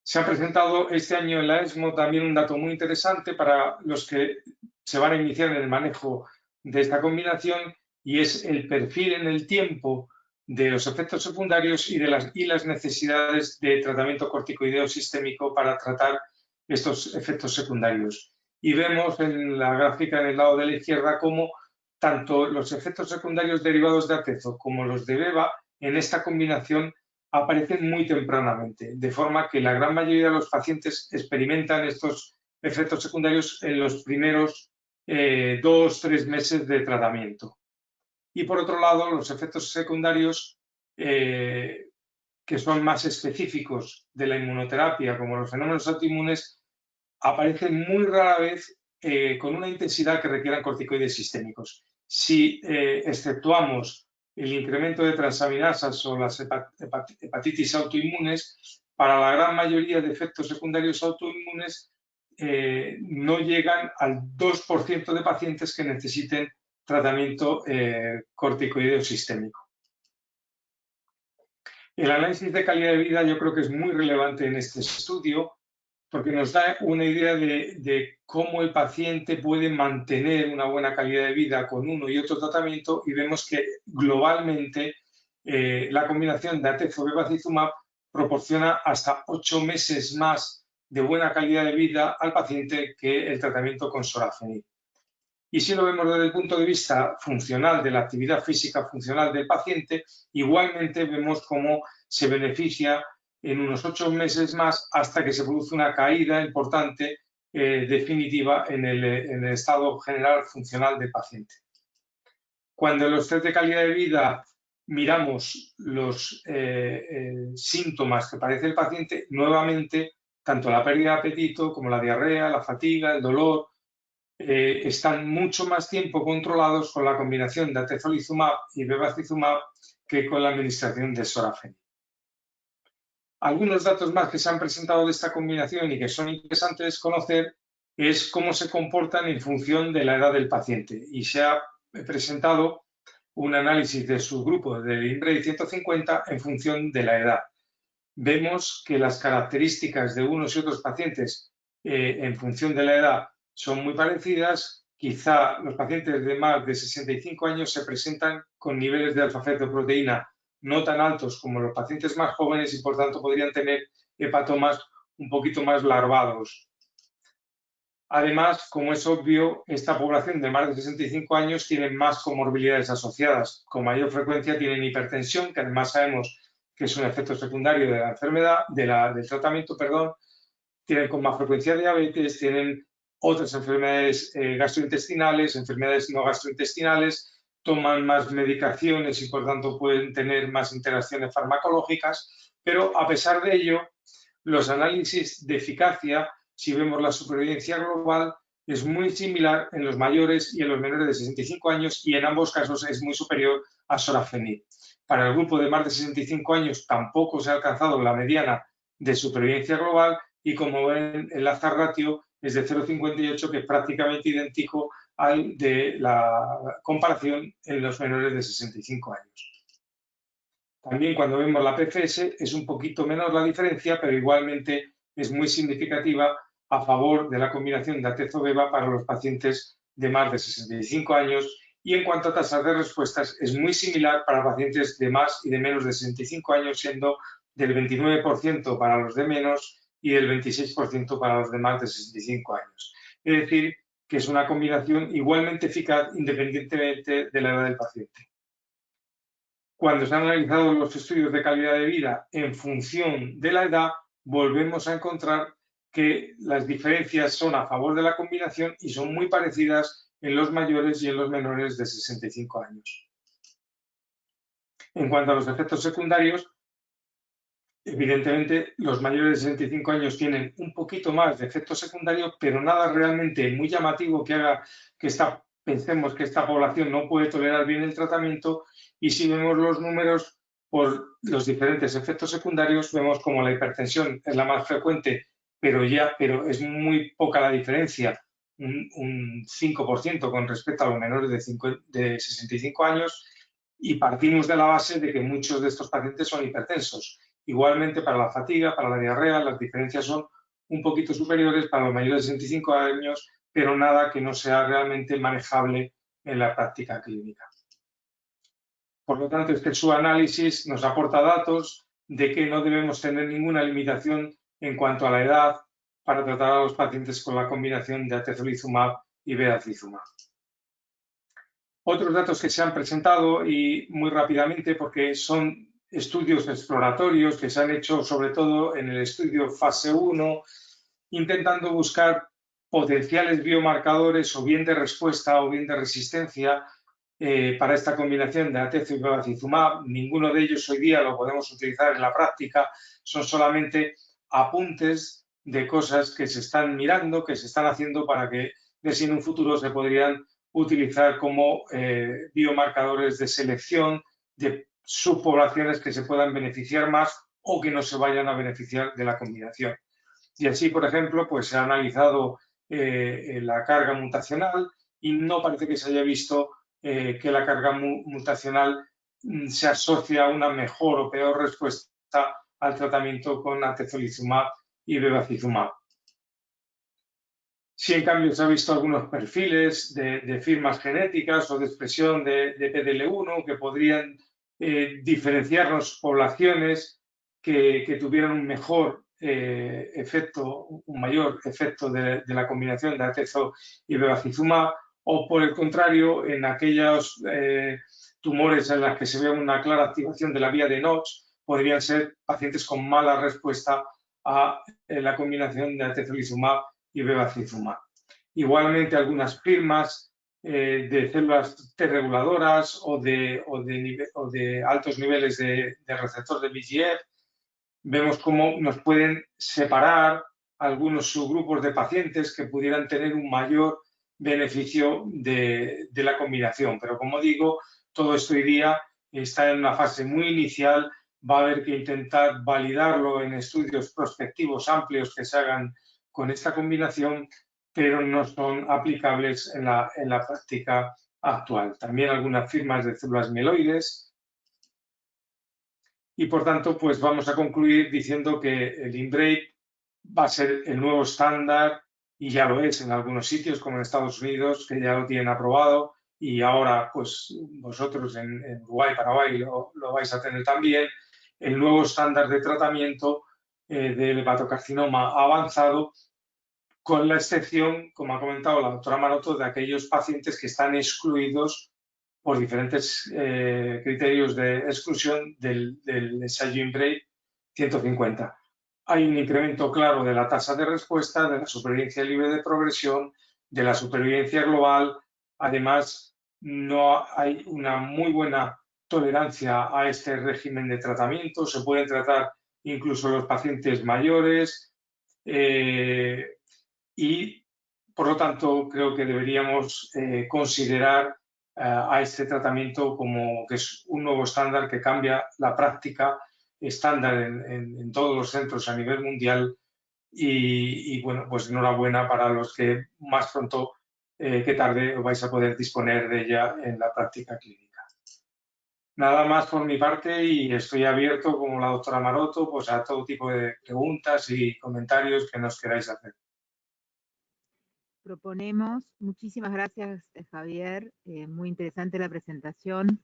Se ha presentado este año en la ESMO también un dato muy interesante para los que se van a iniciar en el manejo de esta combinación, y es el perfil en el tiempo de los efectos secundarios y las necesidades de tratamiento corticoideo sistémico para tratar estos efectos secundarios. Y vemos en la gráfica en el lado de la izquierda cómo tanto los efectos secundarios derivados de atezo como los de beva en esta combinación aparecen muy tempranamente, de forma que la gran mayoría de los pacientes experimentan estos efectos secundarios en los primeros 2-3 meses de tratamiento. Y por otro lado, los efectos secundarios que son más específicos de la inmunoterapia, como los fenómenos autoinmunes, aparecen muy rara vez con una intensidad que requieran corticoides sistémicos. Si exceptuamos el incremento de transaminasas o las hepatitis autoinmunes, para la gran mayoría de efectos secundarios autoinmunes no llegan al 2% de pacientes que necesiten tratamiento corticoideo sistémico. El análisis de calidad de vida yo creo que es muy relevante en este estudio porque nos da una idea de cómo el paciente puede mantener una buena calidad de vida con uno y otro tratamiento, y vemos que globalmente la combinación de atezo-bevacizumab proporciona hasta 8 meses más de buena calidad de vida al paciente que el tratamiento con sorafenib. Y si lo vemos desde el punto de vista funcional, de la actividad física funcional del paciente, igualmente vemos cómo se beneficia en unos 8 meses más hasta que se produce una caída importante definitiva en el estado general funcional del paciente. Cuando en los test de calidad de vida miramos los síntomas que padece el paciente, nuevamente, tanto la pérdida de apetito como la diarrea, la fatiga, el dolor, están mucho más tiempo controlados con la combinación de atezolizumab y bevacizumab que con la administración de sorafenib. Algunos datos más que se han presentado de esta combinación y que son interesantes conocer es cómo se comportan en función de la edad del paciente, y se ha presentado un análisis de subgrupo del INREI 150 en función de la edad. Vemos que las características de unos y otros pacientes en función de la edad son muy parecidas. Quizá los pacientes de más de 65 años se presentan con niveles de alfa-fetoproteína no tan altos como los pacientes más jóvenes y por tanto podrían tener hepatomas un poquito más larvados. Además, como es obvio, esta población de más de 65 años tiene más comorbilidades asociadas. Con mayor frecuencia tienen hipertensión, que además sabemos que es un efecto secundario de la enfermedad, del tratamiento, perdón. Tienen con más frecuencia diabetes, tienen otras enfermedades gastrointestinales, enfermedades no gastrointestinales, toman más medicaciones y por tanto pueden tener más interacciones farmacológicas, pero a pesar de ello, los análisis de eficacia, si vemos la supervivencia global, es muy similar en los mayores y en los menores de 65 años y en ambos casos es muy superior a sorafenib. Para el grupo de más de 65 años tampoco se ha alcanzado la mediana de supervivencia global y, como ven, el hazard ratio es de 0,58, que es prácticamente idéntico al de la comparación en los menores de 65 años. También cuando vemos la PFS es un poquito menor la diferencia, pero igualmente es muy significativa a favor de la combinación de atezo-beva para los pacientes de más de 65 años, y en cuanto a tasas de respuestas es muy similar para pacientes de más y de menos de 65 años, siendo del 29% para los de menos y del 26% para los de más de 65 años. Es decir, que es una combinación igualmente eficaz independientemente de la edad del paciente. Cuando se han analizado los estudios de calidad de vida en función de la edad, volvemos a encontrar que las diferencias son a favor de la combinación y son muy parecidas en los mayores y en los menores de 65 años. En cuanto a los efectos secundarios, evidentemente los mayores de 65 años tienen un poquito más de efectos secundarios, pero nada realmente muy llamativo que haga que esta pensemos que esta población no puede tolerar bien el tratamiento, y si vemos los números por los diferentes efectos secundarios, vemos como la hipertensión es la más frecuente, pero es muy poca la diferencia, un 5% con respecto a los menores de 65 años, y partimos de la base de que muchos de estos pacientes son hipertensos. Igualmente, para la fatiga, para la diarrea, las diferencias son un poquito superiores para los mayores de 65 años, pero nada que no sea realmente manejable en la práctica clínica. Por lo tanto, este subanálisis nos aporta datos de que no debemos tener ninguna limitación en cuanto a la edad para tratar a los pacientes con la combinación de atezolizumab y bevacizumab. Otros datos que se han presentado, y muy rápidamente porque son estudios exploratorios que se han hecho sobre todo en el estudio fase 1, intentando buscar potenciales biomarcadores o bien de respuesta o bien de resistencia para esta combinación de atezo y bevacizumab. Ninguno de ellos hoy día lo podemos utilizar en la práctica, son solamente apuntes de cosas que se están mirando, que se están haciendo para que en un futuro se podrían utilizar como biomarcadores de selección de subpoblaciones que se puedan beneficiar más o que no se vayan a beneficiar de la combinación. Y así, por ejemplo, pues se ha analizado la carga mutacional y no parece que se haya visto que la carga mutacional se asocia a una mejor o peor respuesta al tratamiento con atezolizumab y bevacizumab. Sí, en cambio, se ha visto algunos perfiles de firmas genéticas o de expresión de PDL1 que podrían diferenciarnos poblaciones que tuvieran un mejor efecto, un mayor efecto de la combinación de atezo y bevacizumab, o por el contrario, en aquellos tumores en los que se ve una clara activación de la vía de Notch, podrían ser pacientes con mala respuesta a la combinación de atezolizumab y bevacizumab. Igualmente, algunas firmas de células T reguladoras o de altos niveles de receptor de VEGF, vemos cómo nos pueden separar algunos subgrupos de pacientes que pudieran tener un mayor beneficio de la combinación. Pero como digo, todo esto hoy día está en una fase muy inicial. Va a haber que intentar validarlo en estudios prospectivos amplios que se hagan con esta combinación, pero no son aplicables en la práctica actual. También algunas firmas de células mieloides. Y por tanto, pues vamos a concluir diciendo que el INBRAVE va a ser el nuevo estándar, y ya lo es en algunos sitios, como en Estados Unidos, que ya lo tienen aprobado, y ahora pues vosotros en Uruguay, Paraguay lo vais a tener también, el nuevo estándar de tratamiento del hepatocarcinoma avanzado, con la excepción, como ha comentado la doctora Maroto, de aquellos pacientes que están excluidos por diferentes criterios de exclusión del ensayo INBRAVE 150. Hay un incremento claro de la tasa de respuesta, de la supervivencia libre de progresión, de la supervivencia global. Además, no hay una muy buena tolerancia a este régimen de tratamiento. Se pueden tratar incluso los pacientes mayores y, por lo tanto, creo que deberíamos considerar a este tratamiento como que es un nuevo estándar que cambia la práctica estándar en todos los centros a nivel mundial, y bueno, pues enhorabuena para los que más pronto que tarde vais a poder disponer de ella en la práctica clínica. Nada más por mi parte, y estoy abierto, como la doctora Maroto, pues a todo tipo de preguntas y comentarios que nos queráis hacer. Proponemos, muchísimas gracias Javier, muy interesante la presentación.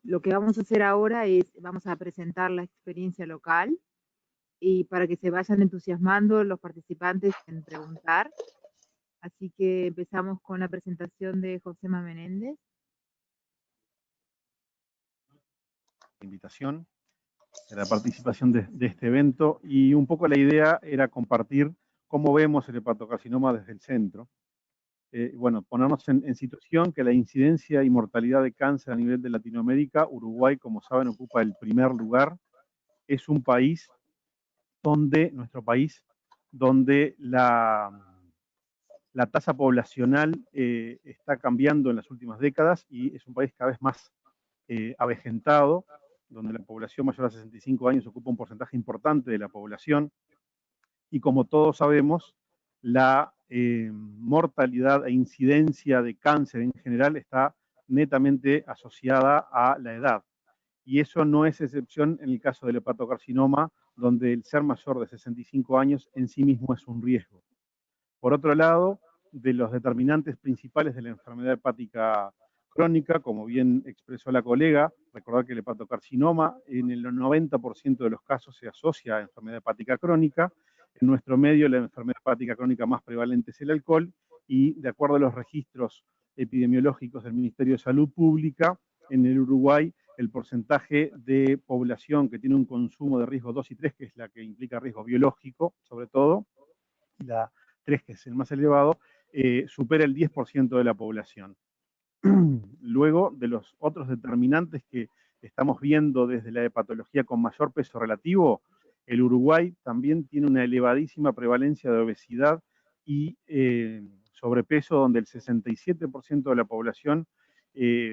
Lo que vamos a hacer ahora es, vamos a presentar la experiencia local, y para que se vayan entusiasmando los participantes en preguntar. Así que empezamos con la presentación de Josema Menéndez. Invitación, de la participación de este evento, y un poco la idea era compartir cómo vemos el hepatocarcinoma desde el centro. Bueno, ponernos en situación que la incidencia y mortalidad de cáncer a nivel de Latinoamérica, Uruguay, como saben, ocupa el primer lugar. Es un país donde, nuestro país, donde la La tasa poblacional está cambiando en las últimas décadas y es un país cada vez más avejentado, donde la población mayor a 65 años ocupa un porcentaje importante de la población. Y como todos sabemos, la mortalidad e incidencia de cáncer en general está netamente asociada a la edad. Y eso no es excepción en el caso del hepatocarcinoma, donde el ser mayor de 65 años en sí mismo es un riesgo. Por otro lado, de los determinantes principales de la enfermedad hepática crónica, como bien expresó la colega, recordar que el hepatocarcinoma en el 90% de los casos se asocia a enfermedad hepática crónica. En nuestro medio la enfermedad hepática crónica más prevalente es el alcohol y de acuerdo a los registros epidemiológicos del Ministerio de Salud Pública, en el Uruguay el porcentaje de población que tiene un consumo de riesgo 2 y 3, que es la que implica riesgo biológico sobre todo, y la 3, que es el más elevado, supera el 10% de la población. Luego, de los otros determinantes que estamos viendo desde la hepatología con mayor peso relativo, el Uruguay también tiene una elevadísima prevalencia de obesidad y sobrepeso, donde el 67% de la población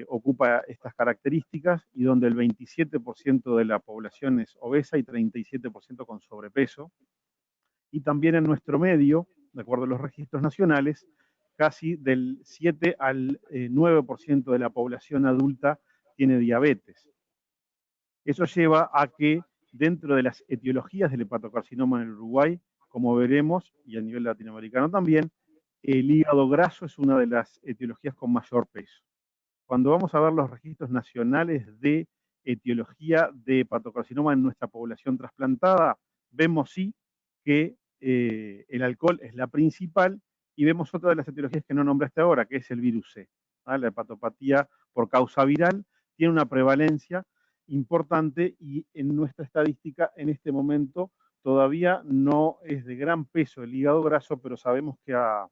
ocupa estas características y donde el 27% de la población es obesa y 37% con sobrepeso. Y también en nuestro medio, de acuerdo a los registros nacionales, casi del 7 al 9% de la población adulta tiene diabetes. Eso lleva a que dentro de las etiologías del hepatocarcinoma en el Uruguay, como veremos, y a nivel latinoamericano también, el hígado graso es una de las etiologías con mayor peso. Cuando vamos a ver los registros nacionales de etiología de hepatocarcinoma en nuestra población trasplantada, vemos sí que el alcohol es la principal y vemos otra de las etiologías que no nombraste ahora, que es el virus C. La hepatopatía por causa viral tiene una prevalencia importante y en nuestra estadística en este momento todavía no es de gran peso el hígado graso, pero sabemos que a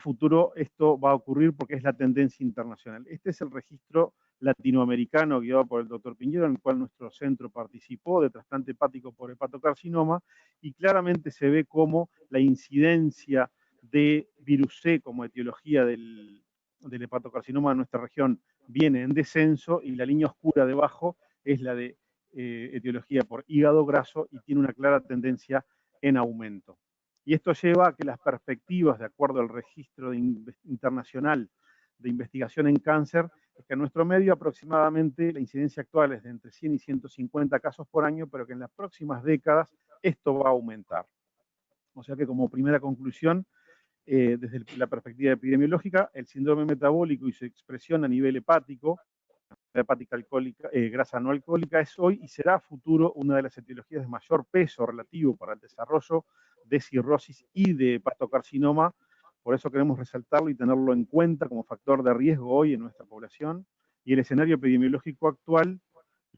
futuro esto va a ocurrir porque es la tendencia internacional. Este es el registro latinoamericano guiado por el doctor Piñero, en el cual nuestro centro participó de trasplante hepático por hepatocarcinoma, y claramente se ve cómo la incidencia de virus C como etiología del hepatocarcinoma en nuestra región viene en descenso, y la línea oscura debajo es la de etiología por hígado graso y tiene una clara tendencia en aumento. Y esto lleva a que las perspectivas, de acuerdo al registro internacional de investigación en cáncer, es que en nuestro medio aproximadamente la incidencia actual es de entre 100 y 150 casos por año, pero que en las próximas décadas esto va a aumentar. O sea que como primera conclusión, desde la perspectiva epidemiológica, el síndrome metabólico y su expresión a nivel hepático, hepática alcohólica, grasa no alcohólica, es hoy y será a futuro una de las etiologías de mayor peso relativo para el desarrollo de cirrosis y de hepatocarcinoma. Por eso queremos resaltarlo y tenerlo en cuenta como factor de riesgo hoy en nuestra población. Y el escenario epidemiológico actual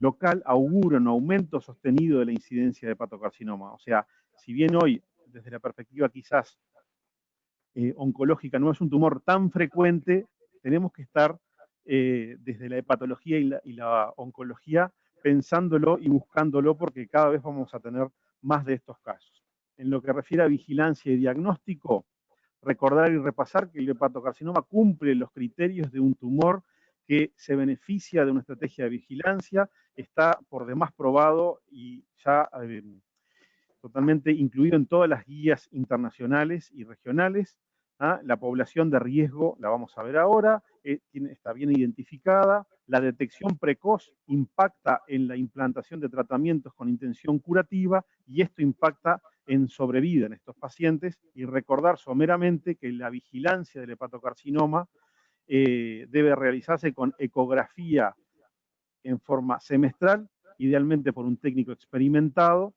local augura un aumento sostenido de la incidencia de hepatocarcinoma. O sea, si bien hoy, desde la perspectiva quizás oncológica, no es un tumor tan frecuente, tenemos que estar desde la hepatología y la oncología pensándolo y buscándolo, porque cada vez vamos a tener más de estos casos. En lo que refiere a vigilancia y diagnóstico, recordar y repasar que el hepatocarcinoma cumple los criterios de un tumor que se beneficia de una estrategia de vigilancia, está por demás probado y ya totalmente incluido en todas las guías internacionales y regionales. La población de riesgo, la vamos a ver ahora, está bien identificada. La detección precoz impacta en la implantación de tratamientos con intención curativa y esto impacta en sobrevida en estos pacientes. Y recordar someramente que la vigilancia del hepatocarcinoma debe realizarse con ecografía en forma semestral, idealmente por un técnico experimentado,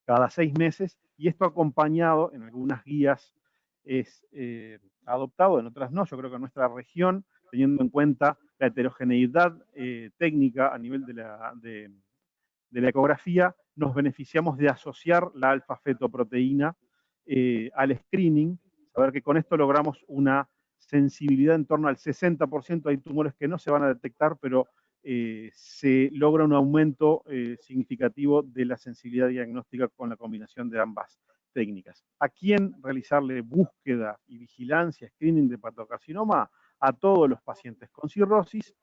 cada 6 meses, y esto acompañado en algunas guías es adoptado, en otras no. Yo creo que en nuestra región, teniendo en cuenta la heterogeneidad técnica a nivel de la ecografía, nos beneficiamos de asociar la alfa-fetoproteína al screening, saber que con esto logramos una sensibilidad en torno al 60%, hay tumores que no se van a detectar, pero se logra un aumento significativo de la sensibilidad diagnóstica con la combinación de ambas técnicas. ¿A quién realizarle búsqueda y vigilancia, screening de hepatocarcinoma? A todos los pacientes con cirrosis.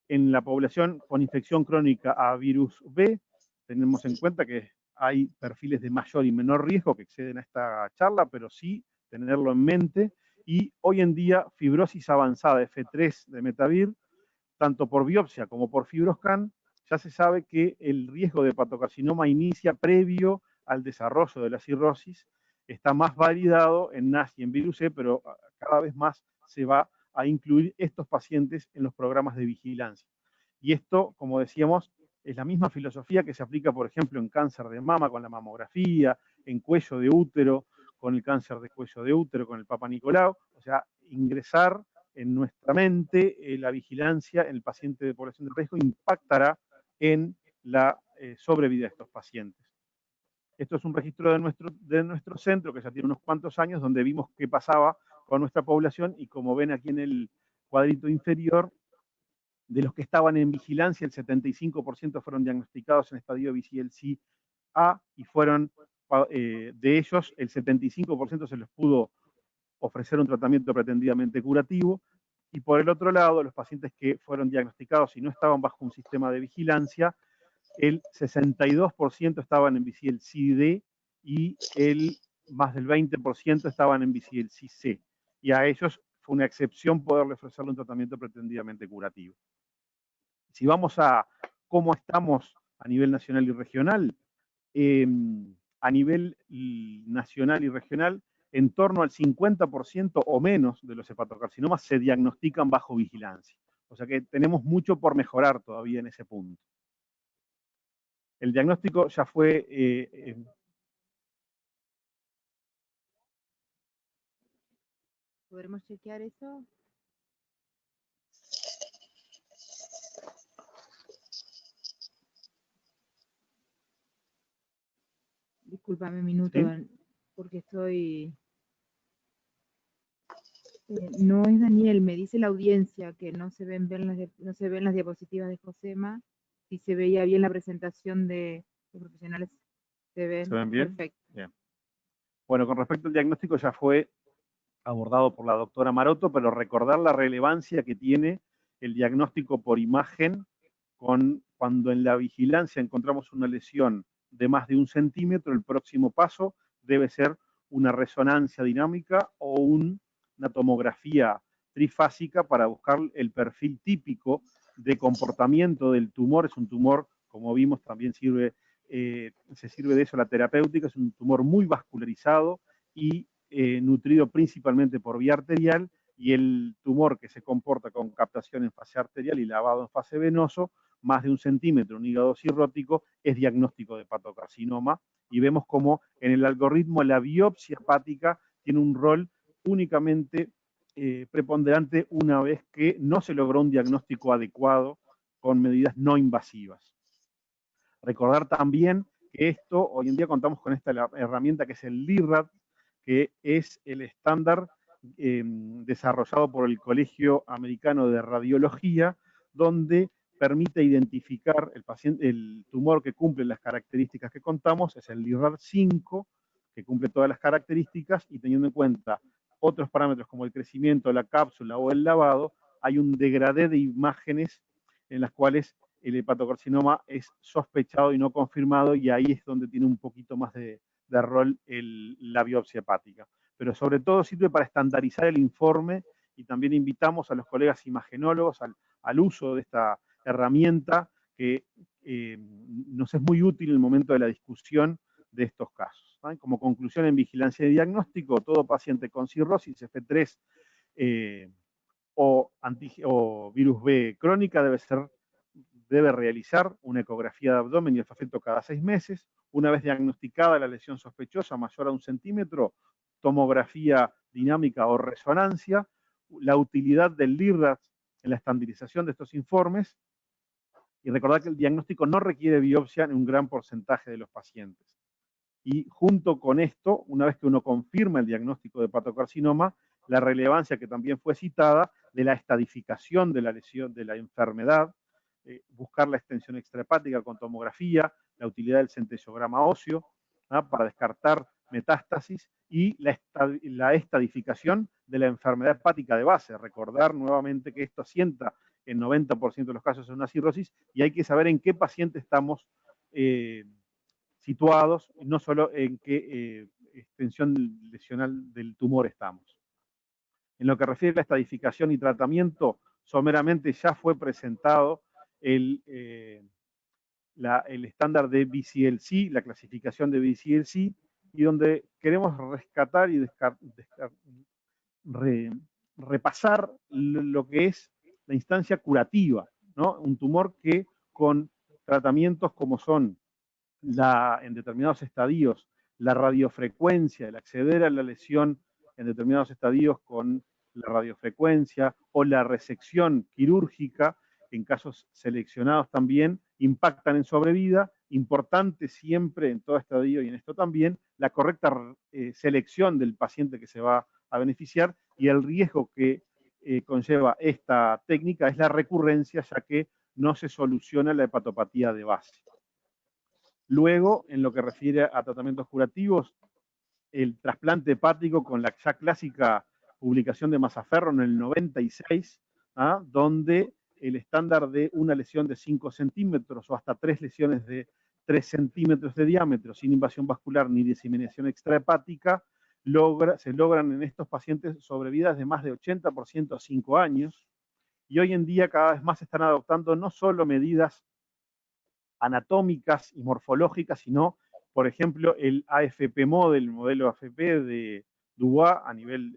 En la población con infección crónica a virus B, tenemos en cuenta que hay perfiles de mayor y menor riesgo que exceden a esta charla, pero sí tenerlo en mente. Y hoy en día, fibrosis avanzada F3 de Metavir, tanto por biopsia como por FibroScan, ya se sabe que el riesgo de hepatocarcinoma inicia previo al desarrollo de la cirrosis, está más validado en NASH y en virus C, pero cada vez más se va a incluir estos pacientes en los programas de vigilancia. Y esto, como decíamos, es la misma filosofía que se aplica, por ejemplo, en cáncer de mama con la mamografía, en cuello de útero, con el cáncer de cuello de útero, con el Papa Nicolau, o sea, ingresar en nuestra mente la vigilancia en el paciente de población de riesgo impactará en la sobrevida de estos pacientes. Esto es un registro de nuestro centro, que ya tiene unos cuantos años, donde vimos qué pasaba con nuestra población, y como ven aquí en el cuadrito inferior, de los que estaban en vigilancia, el 75% fueron diagnosticados en estadio BCLC-A, y fueron, de ellos, el 75% se les pudo ofrecer un tratamiento pretendidamente curativo, y por el otro lado, los pacientes que fueron diagnosticados y no estaban bajo un sistema de vigilancia, el 62% estaban en BCLC-D y el más del 20% estaban en BCLC-C. Y a ellos fue una excepción poderle ofrecerle un tratamiento pretendidamente curativo. Si vamos a cómo estamos a nivel nacional y regional, a nivel nacional y regional, en torno al 50% o menos de los hepatocarcinomas se diagnostican bajo vigilancia. O sea que tenemos mucho por mejorar todavía en ese punto. El diagnóstico ya fue... ¿Podremos chequear eso? Discúlpame un minuto, ¿sí? Porque estoy... no es Daniel, me dice la audiencia que no se ven las diapositivas de Josema. Si se veía bien la presentación de los profesionales, ¿se ven bien? Perfecto. Bien. Bueno, con respecto al diagnóstico ya fue abordado por la doctora Maroto, pero recordar la relevancia que tiene el diagnóstico por imagen cuando en la vigilancia encontramos una lesión de más de 1 centímetro, el próximo paso debe ser una resonancia dinámica o una tomografía trifásica para buscar el perfil típico de comportamiento del tumor. Es un tumor, como vimos, también se sirve de eso la terapéutica, es un tumor muy vascularizado y nutrido principalmente por vía arterial, y el tumor que se comporta con captación en fase arterial y lavado en fase venoso, más de 1 centímetro, un hígado cirrótico, es diagnóstico de hepatocarcinoma, y vemos como en el algoritmo la biopsia hepática tiene un rol únicamente preponderante una vez que no se logró un diagnóstico adecuado con medidas no invasivas. Recordar también que esto, hoy en día contamos con esta herramienta que es el LIRAD, que es el estándar desarrollado por el Colegio Americano de Radiología, donde permite identificar el tumor que cumple las características que contamos, es el LIRAD 5, que cumple todas las características, y teniendo en cuenta otros parámetros como el crecimiento, la cápsula o el lavado, hay un degradé de imágenes en las cuales el hepatocarcinoma es sospechado y no confirmado, y ahí es donde tiene un poquito más de rol la biopsia hepática. Pero sobre todo sirve para estandarizar el informe, y también invitamos a los colegas imagenólogos al uso de esta herramienta que nos es muy útil en el momento de la discusión de estos casos. ¿Saben? Como conclusión en vigilancia y diagnóstico, todo paciente con cirrosis F3 o virus B crónica debe realizar una ecografía de abdomen y olfato cada 6 meses. Una vez diagnosticada la lesión sospechosa mayor a 1 centímetro, tomografía dinámica o resonancia. La utilidad del LIRAD en la estandarización de estos informes, y recordar que el diagnóstico no requiere biopsia en un gran porcentaje de los pacientes. Y junto con esto, una vez que uno confirma el diagnóstico de hepatocarcinoma, la relevancia que también fue citada de la estadificación de la lesión, de la enfermedad, buscar la extensión extrahepática con tomografía, la utilidad del centellograma óseo, ¿no? Para descartar metástasis y la estadificación de la enfermedad hepática de base. Recordar nuevamente que esto asienta en 90% de los casos en una cirrosis y hay que saber en qué paciente estamos situados, no solo en qué extensión lesional del tumor estamos. En lo que refiere a la estadificación y tratamiento, someramente ya fue presentado el estándar de BCLC, la clasificación de BCLC, y donde queremos rescatar y repasar lo que es la instancia curativa, ¿no? Un tumor que con tratamientos como son en determinados estadios la radiofrecuencia, el acceder a la lesión en determinados estadios con la radiofrecuencia o la resección quirúrgica, en casos seleccionados también, impactan en sobrevida. Importante siempre en todo estadio y en esto también, la correcta selección del paciente que se va a beneficiar y el riesgo que conlleva esta técnica es la recurrencia, ya que no se soluciona la hepatopatía de base. Luego, en lo que refiere a tratamientos curativos, el trasplante hepático con la ya clásica publicación de Mazzaferro en el 96, donde el estándar de una lesión de 5 centímetros o hasta 3 lesiones de 3 centímetros de diámetro sin invasión vascular ni diseminación extrahepática, se logran en estos pacientes sobrevidas de más de 80% a 5 años. Y hoy en día cada vez más se están adoptando no solo medidas anatómicas y morfológicas, sino, por ejemplo, el AFP model, el modelo AFP de Dubois a nivel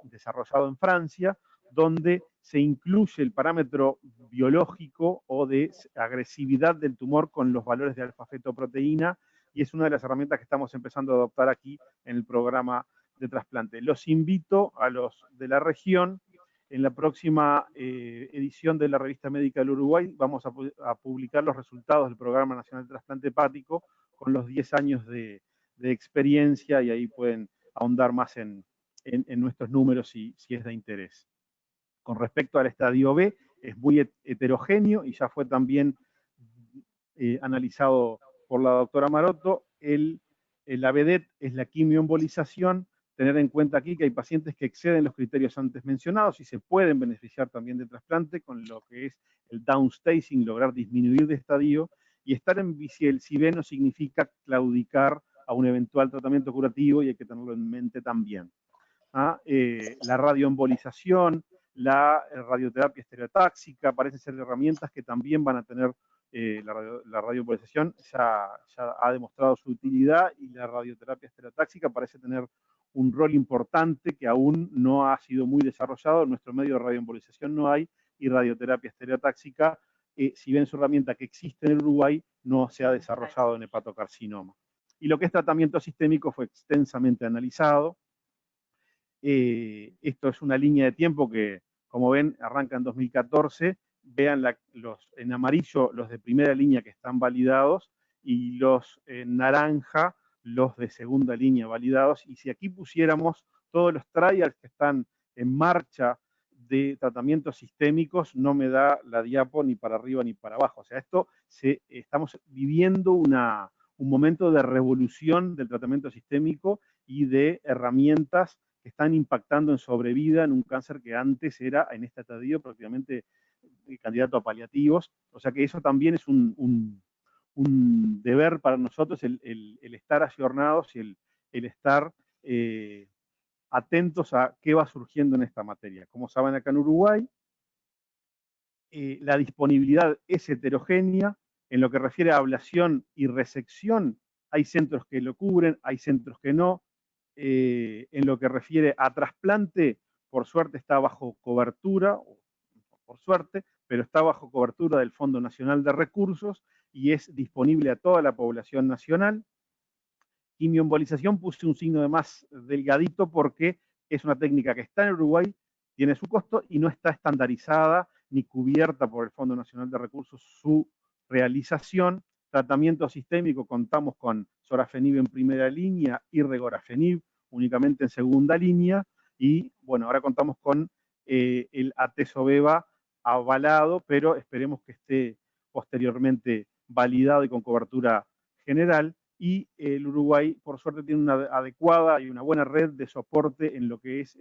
desarrollado en Francia, donde se incluye el parámetro biológico o de agresividad del tumor con los valores de alfa-fetoproteína, y es una de las herramientas que estamos empezando a adoptar aquí en el programa de trasplante. Los invito a los de la región. En la próxima edición de la Revista Médica del Uruguay vamos a publicar los resultados del Programa Nacional de Trasplante Hepático con los 10 años de experiencia, y ahí pueden ahondar más en nuestros números si es de interés. Con respecto al estadio B, es muy heterogéneo y ya fue también analizado por la doctora Maroto. La VEDET es la quimioembolización. Tener en cuenta aquí que hay pacientes que exceden los criterios antes mencionados y se pueden beneficiar también de trasplante con lo que es el downstaging, lograr disminuir de estadio, y estar en BCLC-B no significa claudicar a un eventual tratamiento curativo y hay que tenerlo en mente también. La radioembolización, la radioterapia estereotáxica, parecen ser herramientas que también van a tener la radioembolización, ya ha demostrado su utilidad, y la radioterapia estereotáxica parece tener un rol importante que aún no ha sido muy desarrollado. En nuestro medio de radioembolización no hay, y radioterapia estereotáxica, si bien es una herramienta que existe en el Uruguay, no se ha desarrollado en hepatocarcinoma. Y lo que es tratamiento sistémico fue extensamente analizado. Esto es una línea de tiempo que, como ven, arranca en 2014. Vean en amarillo los de primera línea que están validados y los en naranja los de segunda línea validados. Y si aquí pusiéramos todos los trials que están en marcha de tratamientos sistémicos, no me da la diapo ni para arriba ni para abajo. O sea, estamos viviendo un momento de revolución del tratamiento sistémico y de herramientas que están impactando en sobrevida en un cáncer que antes era, en este estadio, prácticamente candidato a paliativos. O sea que eso también es un deber para nosotros, el estar ayornados y el estar atentos a qué va surgiendo en esta materia. Como saben, acá en Uruguay, la disponibilidad es heterogénea. En lo que refiere a ablación y resección, hay centros que lo cubren, hay centros que no. En lo que refiere a trasplante, por suerte está bajo cobertura, por suerte, pero está bajo cobertura del Fondo Nacional de Recursos y es disponible a toda la población nacional. Quimioembolización puse un signo de más delgadito porque es una técnica que está en Uruguay, tiene su costo y no está estandarizada ni cubierta por el Fondo Nacional de Recursos su realización. Tratamiento sistémico, contamos con sorafenib en primera línea y regorafenib únicamente en segunda línea, y bueno, ahora contamos con el atezolizumab avalado, pero esperemos que esté posteriormente validado y con cobertura general. y el Uruguay, por suerte, tiene una adecuada y una buena red de soporte en lo que es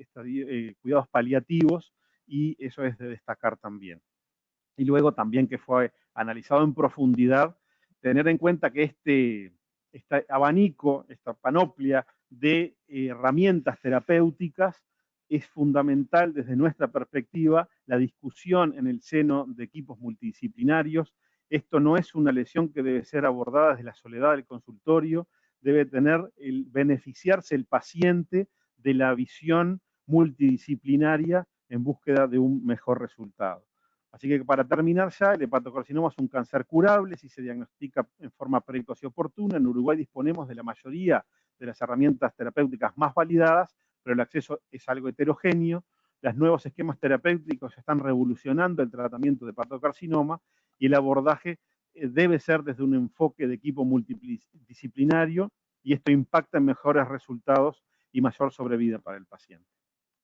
cuidados paliativos, y eso es de destacar también. Y luego también que fue analizado en profundidad, tener en cuenta que este abanico, esta panoplia de herramientas terapéuticas es fundamental desde nuestra perspectiva la discusión en el seno de equipos multidisciplinarios. Esto no es una lesión que debe ser abordada desde la soledad del consultorio, debe beneficiarse el paciente de la visión multidisciplinaria en búsqueda de un mejor resultado. Así que para terminar ya, el hepatocarcinoma es un cáncer curable si se diagnostica en forma precoz y oportuna. En Uruguay disponemos de la mayoría de las herramientas terapéuticas más validadas, pero el acceso es algo heterogéneo. Los nuevos esquemas terapéuticos están revolucionando el tratamiento de hepatocarcinoma, y el abordaje debe ser desde un enfoque de equipo multidisciplinario, y esto impacta en mejores resultados y mayor sobrevida para el paciente.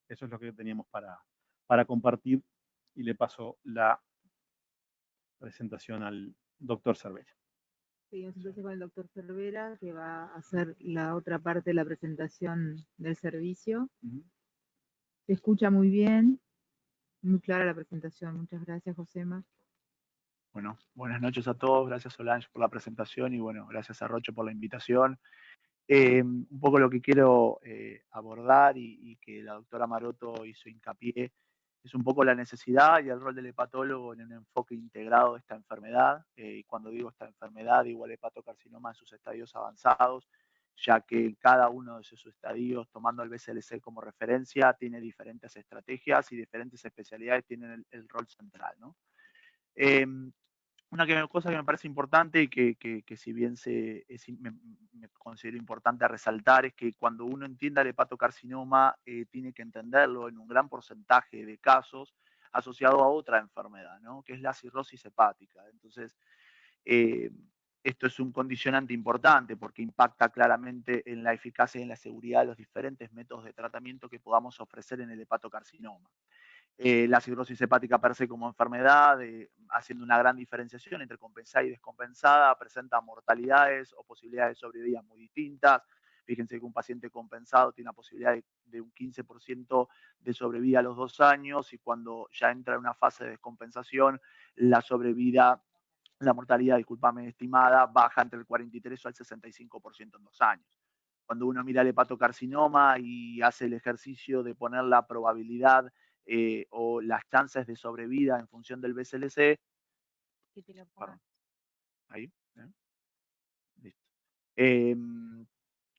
Eso es lo que teníamos para compartir, y le paso la presentación al doctor Cervera. Seguimos entonces con el doctor Cervera, que va a hacer la otra parte de la presentación del servicio. Se escucha muy bien, muy clara la presentación. Muchas gracias, Josema. Bueno, buenas noches a todos. Gracias, Solange, por la presentación, y bueno, gracias a Roche por la invitación. Un poco lo que quiero abordar, y que la doctora Maroto hizo hincapié, es un poco la necesidad y el rol del hepatólogo en un enfoque integrado de esta enfermedad. Y cuando digo esta enfermedad, digo el hepatocarcinoma en sus estadios avanzados, ya que cada uno de esos estadios, tomando el BCLC como referencia, tiene diferentes estrategias y diferentes especialidades tienen el rol central, ¿no? Una cosa que me parece importante y que si bien me considero importante a resaltar, es que cuando uno entienda el hepatocarcinoma, tiene que entenderlo en un gran porcentaje de casos asociado a otra enfermedad, ¿no? Que es la cirrosis hepática. Entonces, esto es un condicionante importante porque impacta claramente en la eficacia y en la seguridad de los diferentes métodos de tratamiento que podamos ofrecer en el hepatocarcinoma. La cirrosis hepática per se como enfermedad, haciendo una gran diferenciación entre compensada y descompensada, presenta mortalidades o posibilidades de sobrevida muy distintas. Fíjense que un paciente compensado tiene una posibilidad de un 15% de sobrevida a los 2 años, y cuando ya entra en una fase de descompensación, la mortalidad, estimada, baja entre el 43 o el 65% en 2 años. Cuando uno mira el hepatocarcinoma y hace el ejercicio de poner la probabilidad o las chances de sobrevida en función del BCLC. Perdón. Ahí. Listo.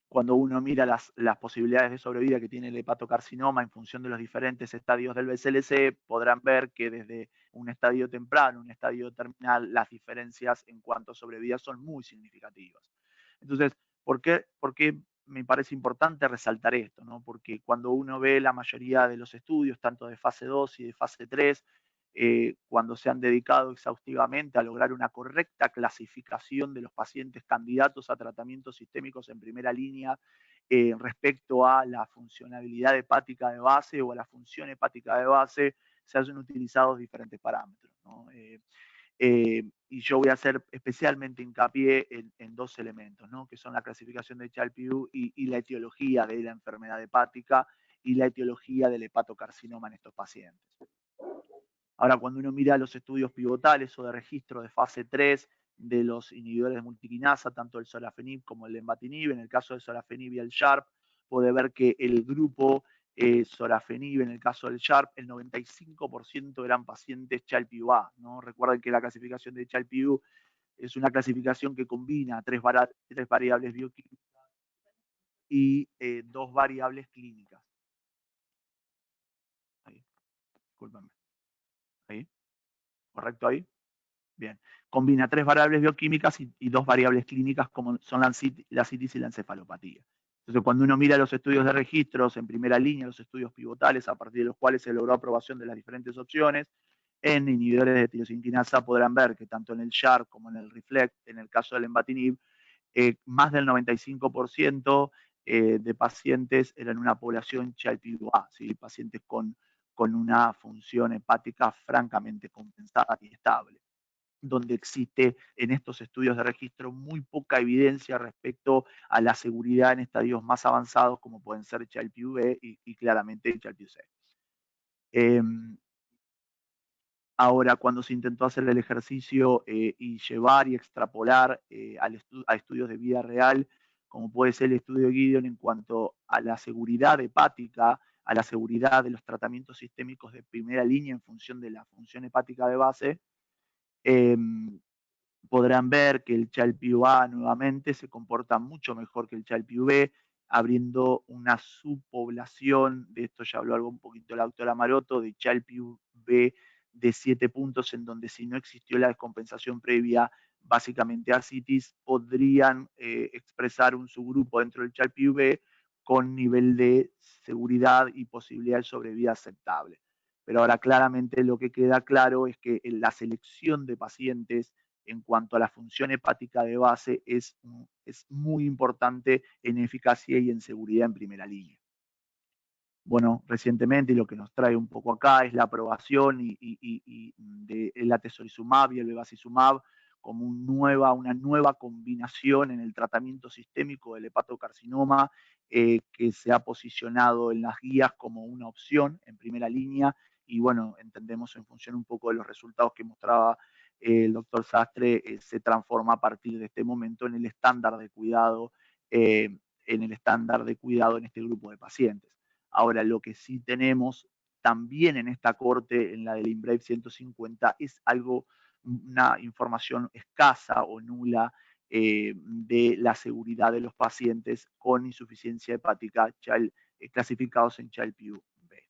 Cuando uno mira las posibilidades de sobrevida que tiene el hepatocarcinoma en función de los diferentes estadios del BCLC, podrán ver que desde un estadio temprano, un estadio terminal, las diferencias en cuanto a sobrevida son muy significativas. Entonces, ¿por qué me parece importante resaltar esto, ¿no? Porque cuando uno ve la mayoría de los estudios, tanto de fase 2 y de fase 3, cuando se han dedicado exhaustivamente a lograr una correcta clasificación de los pacientes candidatos a tratamientos sistémicos en primera línea respecto a la funcionalidad hepática de base o a la función hepática de base, se hacen utilizados diferentes parámetros, ¿no? Y yo voy a hacer especialmente hincapié en 2 elementos, ¿no? Que son la clasificación de Child-Pugh y la etiología de la enfermedad hepática y la etiología del hepatocarcinoma en estos pacientes. Ahora, cuando uno mira los estudios pivotales o de registro de fase 3 de los inhibidores de multiquinasa, tanto el sorafenib como el lenvatinib, en el caso del sorafenib y el SHARP, puede ver que el grupo sorafenib, en el caso del SHARP, el 95% eran pacientes Child-Pugh, ¿no? Recuerden que la clasificación de Child-Pugh es una clasificación que combina tres variables bioquímicas y 2 variables clínicas. Ahí, discúlpenme. Ahí, ¿correcto ahí? Bien, combina 3 variables bioquímicas y 2 variables clínicas como son la citis y la encefalopatía. Entonces, cuando uno mira los estudios de registros en primera línea, los estudios pivotales a partir de los cuales se logró aprobación de las diferentes opciones, en inhibidores de tirosinquinasa podrán ver que tanto en el SHARP como en el REFLECT, en el caso del lenvatinib, más del 95% de pacientes eran una población Child-Pugh, ¿sí? Pacientes con una función hepática francamente compensada y estable. donde existe en estos estudios de registro muy poca evidencia respecto a la seguridad en estadios más avanzados, como pueden ser Child-Pugh y claramente Child-Pugh C. Ahora, cuando se intentó hacer el ejercicio y llevar y extrapolar a estudios de vida real, como puede ser el estudio de Gideon en cuanto a la seguridad hepática, a la seguridad de los tratamientos sistémicos de primera línea en función de la función hepática de base, podrán ver que el Child-Pugh nuevamente se comporta mucho mejor que el Child-Pugh, abriendo una subpoblación, de esto ya habló algo un poquito la doctora Maroto, de Child-Pugh de 7 puntos, en donde si no existió la descompensación previa, básicamente ascitis, podrían expresar un subgrupo dentro del Child-Pugh con nivel de seguridad y posibilidad de sobrevida aceptable. Pero ahora claramente lo que queda claro es que en la selección de pacientes en cuanto a la función hepática de base es muy importante en eficacia y en seguridad en primera línea. Bueno, recientemente, y lo que nos trae un poco acá es la aprobación del atezolizumab y el bevacizumab como una nueva combinación en el tratamiento sistémico del hepatocarcinoma que se ha posicionado en las guías como una opción en primera línea y bueno, entendemos en función un poco de los resultados que mostraba el doctor Sastre, se transforma a partir de este momento en el estándar de cuidado en este grupo de pacientes. Ahora, lo que sí tenemos también en esta corte, en la del INBRAVE 150, es una información escasa o nula de la seguridad de los pacientes con insuficiencia hepática clasificados en Child-Pugh B.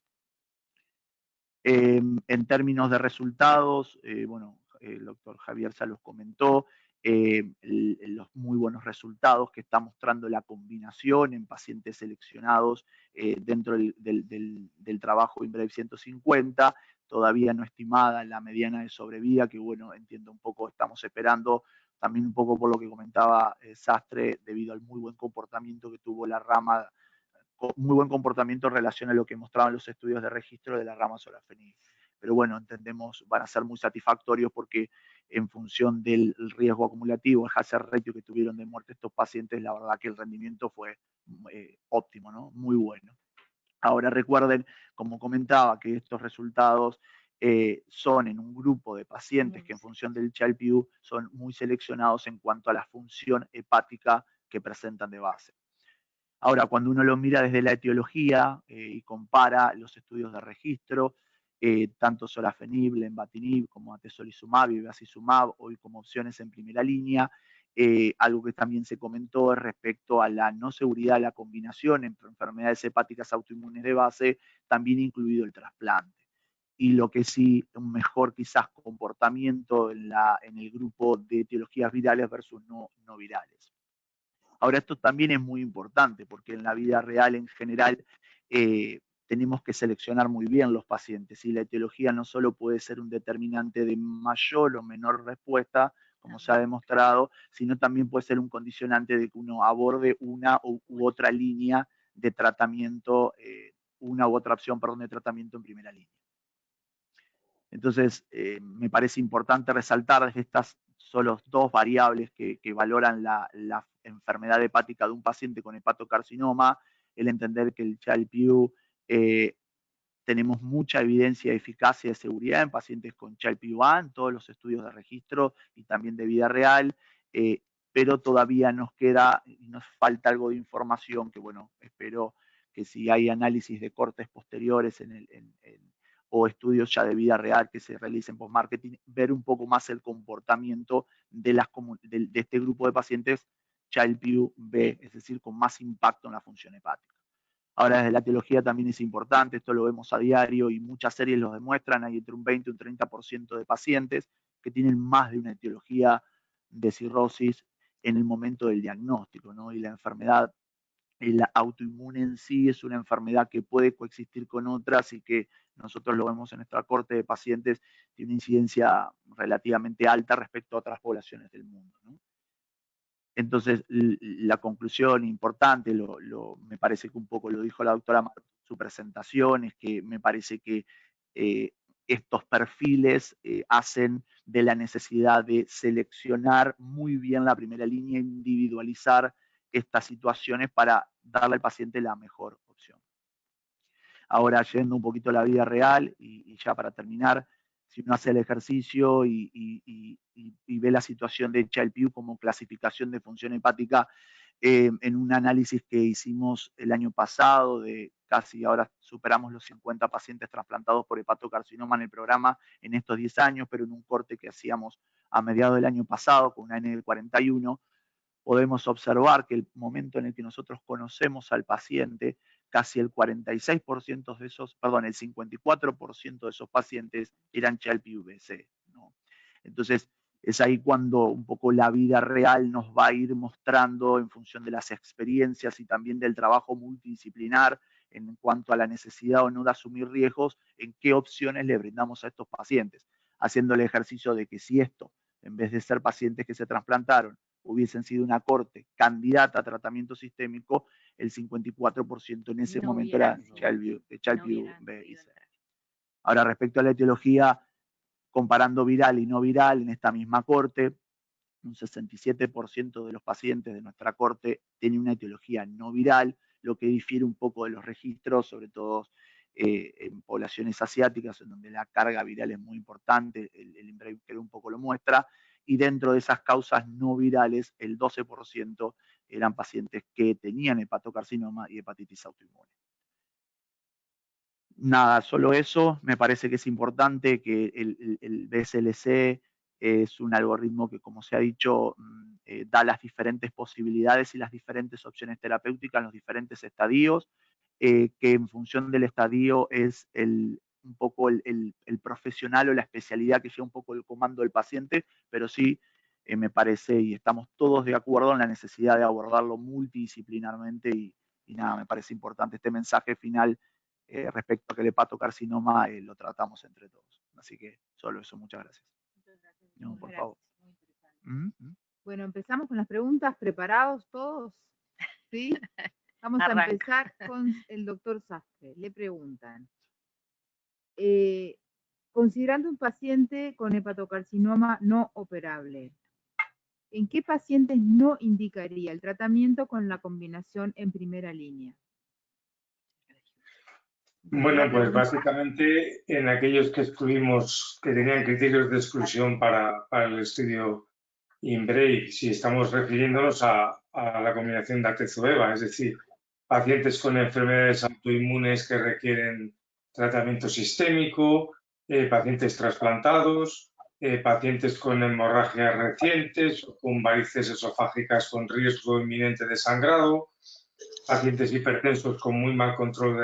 En términos de resultados, bueno, el doctor Javier ya los comentó, los muy buenos resultados que está mostrando la combinación en pacientes seleccionados dentro del trabajo INBRAVE 150, todavía no estimada la mediana de sobrevida, que bueno, entiendo un poco, estamos esperando también un poco por lo que comentaba Sastre, debido al muy buen comportamiento que tuvo la rama, muy buen comportamiento en relación a lo que mostraban los estudios de registro de la rama sorafenib. Pero bueno, entendemos van a ser muy satisfactorios porque en función del riesgo acumulativo, el hazard ratio que tuvieron de muerte estos pacientes, la verdad que el rendimiento fue óptimo, ¿no? Muy bueno. Ahora recuerden, como comentaba, que estos resultados son en un grupo de pacientes que en función del Child-Pugh son muy seleccionados en cuanto a la función hepática que presentan de base. Ahora, cuando uno lo mira desde la etiología y compara los estudios de registro, tanto sorafenib, lenvatinib, como atezolizumab y bevacizumab, hoy como opciones en primera línea, algo que también se comentó es respecto a la no seguridad de la combinación entre enfermedades hepáticas autoinmunes de base, también incluido el trasplante. Y lo que sí, un mejor quizás comportamiento en el grupo de etiologías virales versus no virales. Ahora, esto también es muy importante porque en la vida real en general tenemos que seleccionar muy bien los pacientes y la etiología no solo puede ser un determinante de mayor o menor respuesta, como se ha demostrado, sino también puede ser un condicionante de que uno aborde una u otra línea de tratamiento, una u otra opción, perdón, de tratamiento en primera línea. Entonces, me parece importante resaltar desde estas solo dos variables que valoran la enfermedad hepática de un paciente con hepatocarcinoma, el entender que el Child-Pugh tenemos mucha evidencia de eficacia y de seguridad en pacientes con Child-Pugh en todos los estudios de registro y también de vida real, pero todavía nos falta algo de información que, bueno, espero que si hay análisis de cortes posteriores o estudios ya de vida real que se realicen post-marketing, ver un poco más el comportamiento de este grupo de pacientes Child-Pugh B, es decir, con más impacto en la función hepática. Ahora, desde la etiología también es importante, esto lo vemos a diario y muchas series lo demuestran, hay entre un 20 y un 30% de pacientes que tienen más de una etiología de cirrosis en el momento del diagnóstico, ¿no? Y la enfermedad, la autoinmune en sí es una enfermedad que puede coexistir con otras y que nosotros lo vemos en nuestra corte de pacientes, tiene una incidencia relativamente alta respecto a otras poblaciones del mundo, ¿no? Entonces, la conclusión importante, me parece que un poco lo dijo la doctora en su presentación, es que me parece que estos perfiles hacen de la necesidad de seleccionar muy bien la primera línea, individualizar estas situaciones para darle al paciente la mejor opción. Ahora, yendo un poquito a la vida real, y ya para terminar, si uno hace el ejercicio y ve la situación de Child-Pugh como clasificación de función hepática, en un análisis que hicimos el año pasado, de casi ahora superamos los 50 pacientes trasplantados por hepatocarcinoma en el programa en estos 10 años, pero en un corte que hacíamos a mediados del año pasado con una N de 41, podemos observar que el momento en el que nosotros conocemos al paciente, casi el 46% de esos, perdón, el 54% de esos pacientes eran Child-Pugh-BC, ¿no? Entonces, es ahí cuando un poco la vida real nos va a ir mostrando, en función de las experiencias y también del trabajo multidisciplinar, en cuanto a la necesidad o no de asumir riesgos, en qué opciones le brindamos a estos pacientes, haciendo el ejercicio de que si esto, en vez de ser pacientes que se trasplantaron, hubiesen sido una corte candidata a tratamiento sistémico, el 54% en ese momento era Child-Pugh-BC. Ahora, respecto a la etiología, comparando viral y no viral, en esta misma corte, un 67% de los pacientes de nuestra corte tienen una etiología no viral, lo que difiere un poco de los registros, sobre todo en poblaciones asiáticas, en donde la carga viral es muy importante, el INBRAVE creo un poco lo muestra, y dentro de esas causas no virales, el 12% eran pacientes que tenían hepatocarcinoma y hepatitis autoinmune. Nada, solo eso. Me parece que es importante que el BSLC es un algoritmo que, como se ha dicho, da las diferentes posibilidades y las diferentes opciones terapéuticas en los diferentes estadios, que en función del estadio es un poco el profesional o la especialidad que lleva un poco el comando del paciente, pero sí me parece, y estamos todos de acuerdo en la necesidad de abordarlo multidisciplinarmente, y nada, me parece importante este mensaje final respecto a que el hepatocarcinoma lo tratamos entre todos. Así que solo eso, muchas gracias. No, por favor. Bueno, empezamos con las preguntas, ¿preparados todos? ¿Sí? Vamos a empezar con el doctor Sastre. Le preguntan, considerando un paciente con hepatocarcinoma no operable, ¿en qué pacientes no indicaría el tratamiento con la combinación en primera línea? Bueno, pues básicamente en aquellos que excluimos, que tenían criterios de exclusión para el estudio INBRAVE, si estamos refiriéndonos a la combinación de Atezo-Eva, es decir, pacientes con enfermedades autoinmunes que requieren tratamiento sistémico, pacientes trasplantados, pacientes con hemorragias recientes, con varices esofágicas con riesgo inminente de sangrado, pacientes hipertensos con muy mal control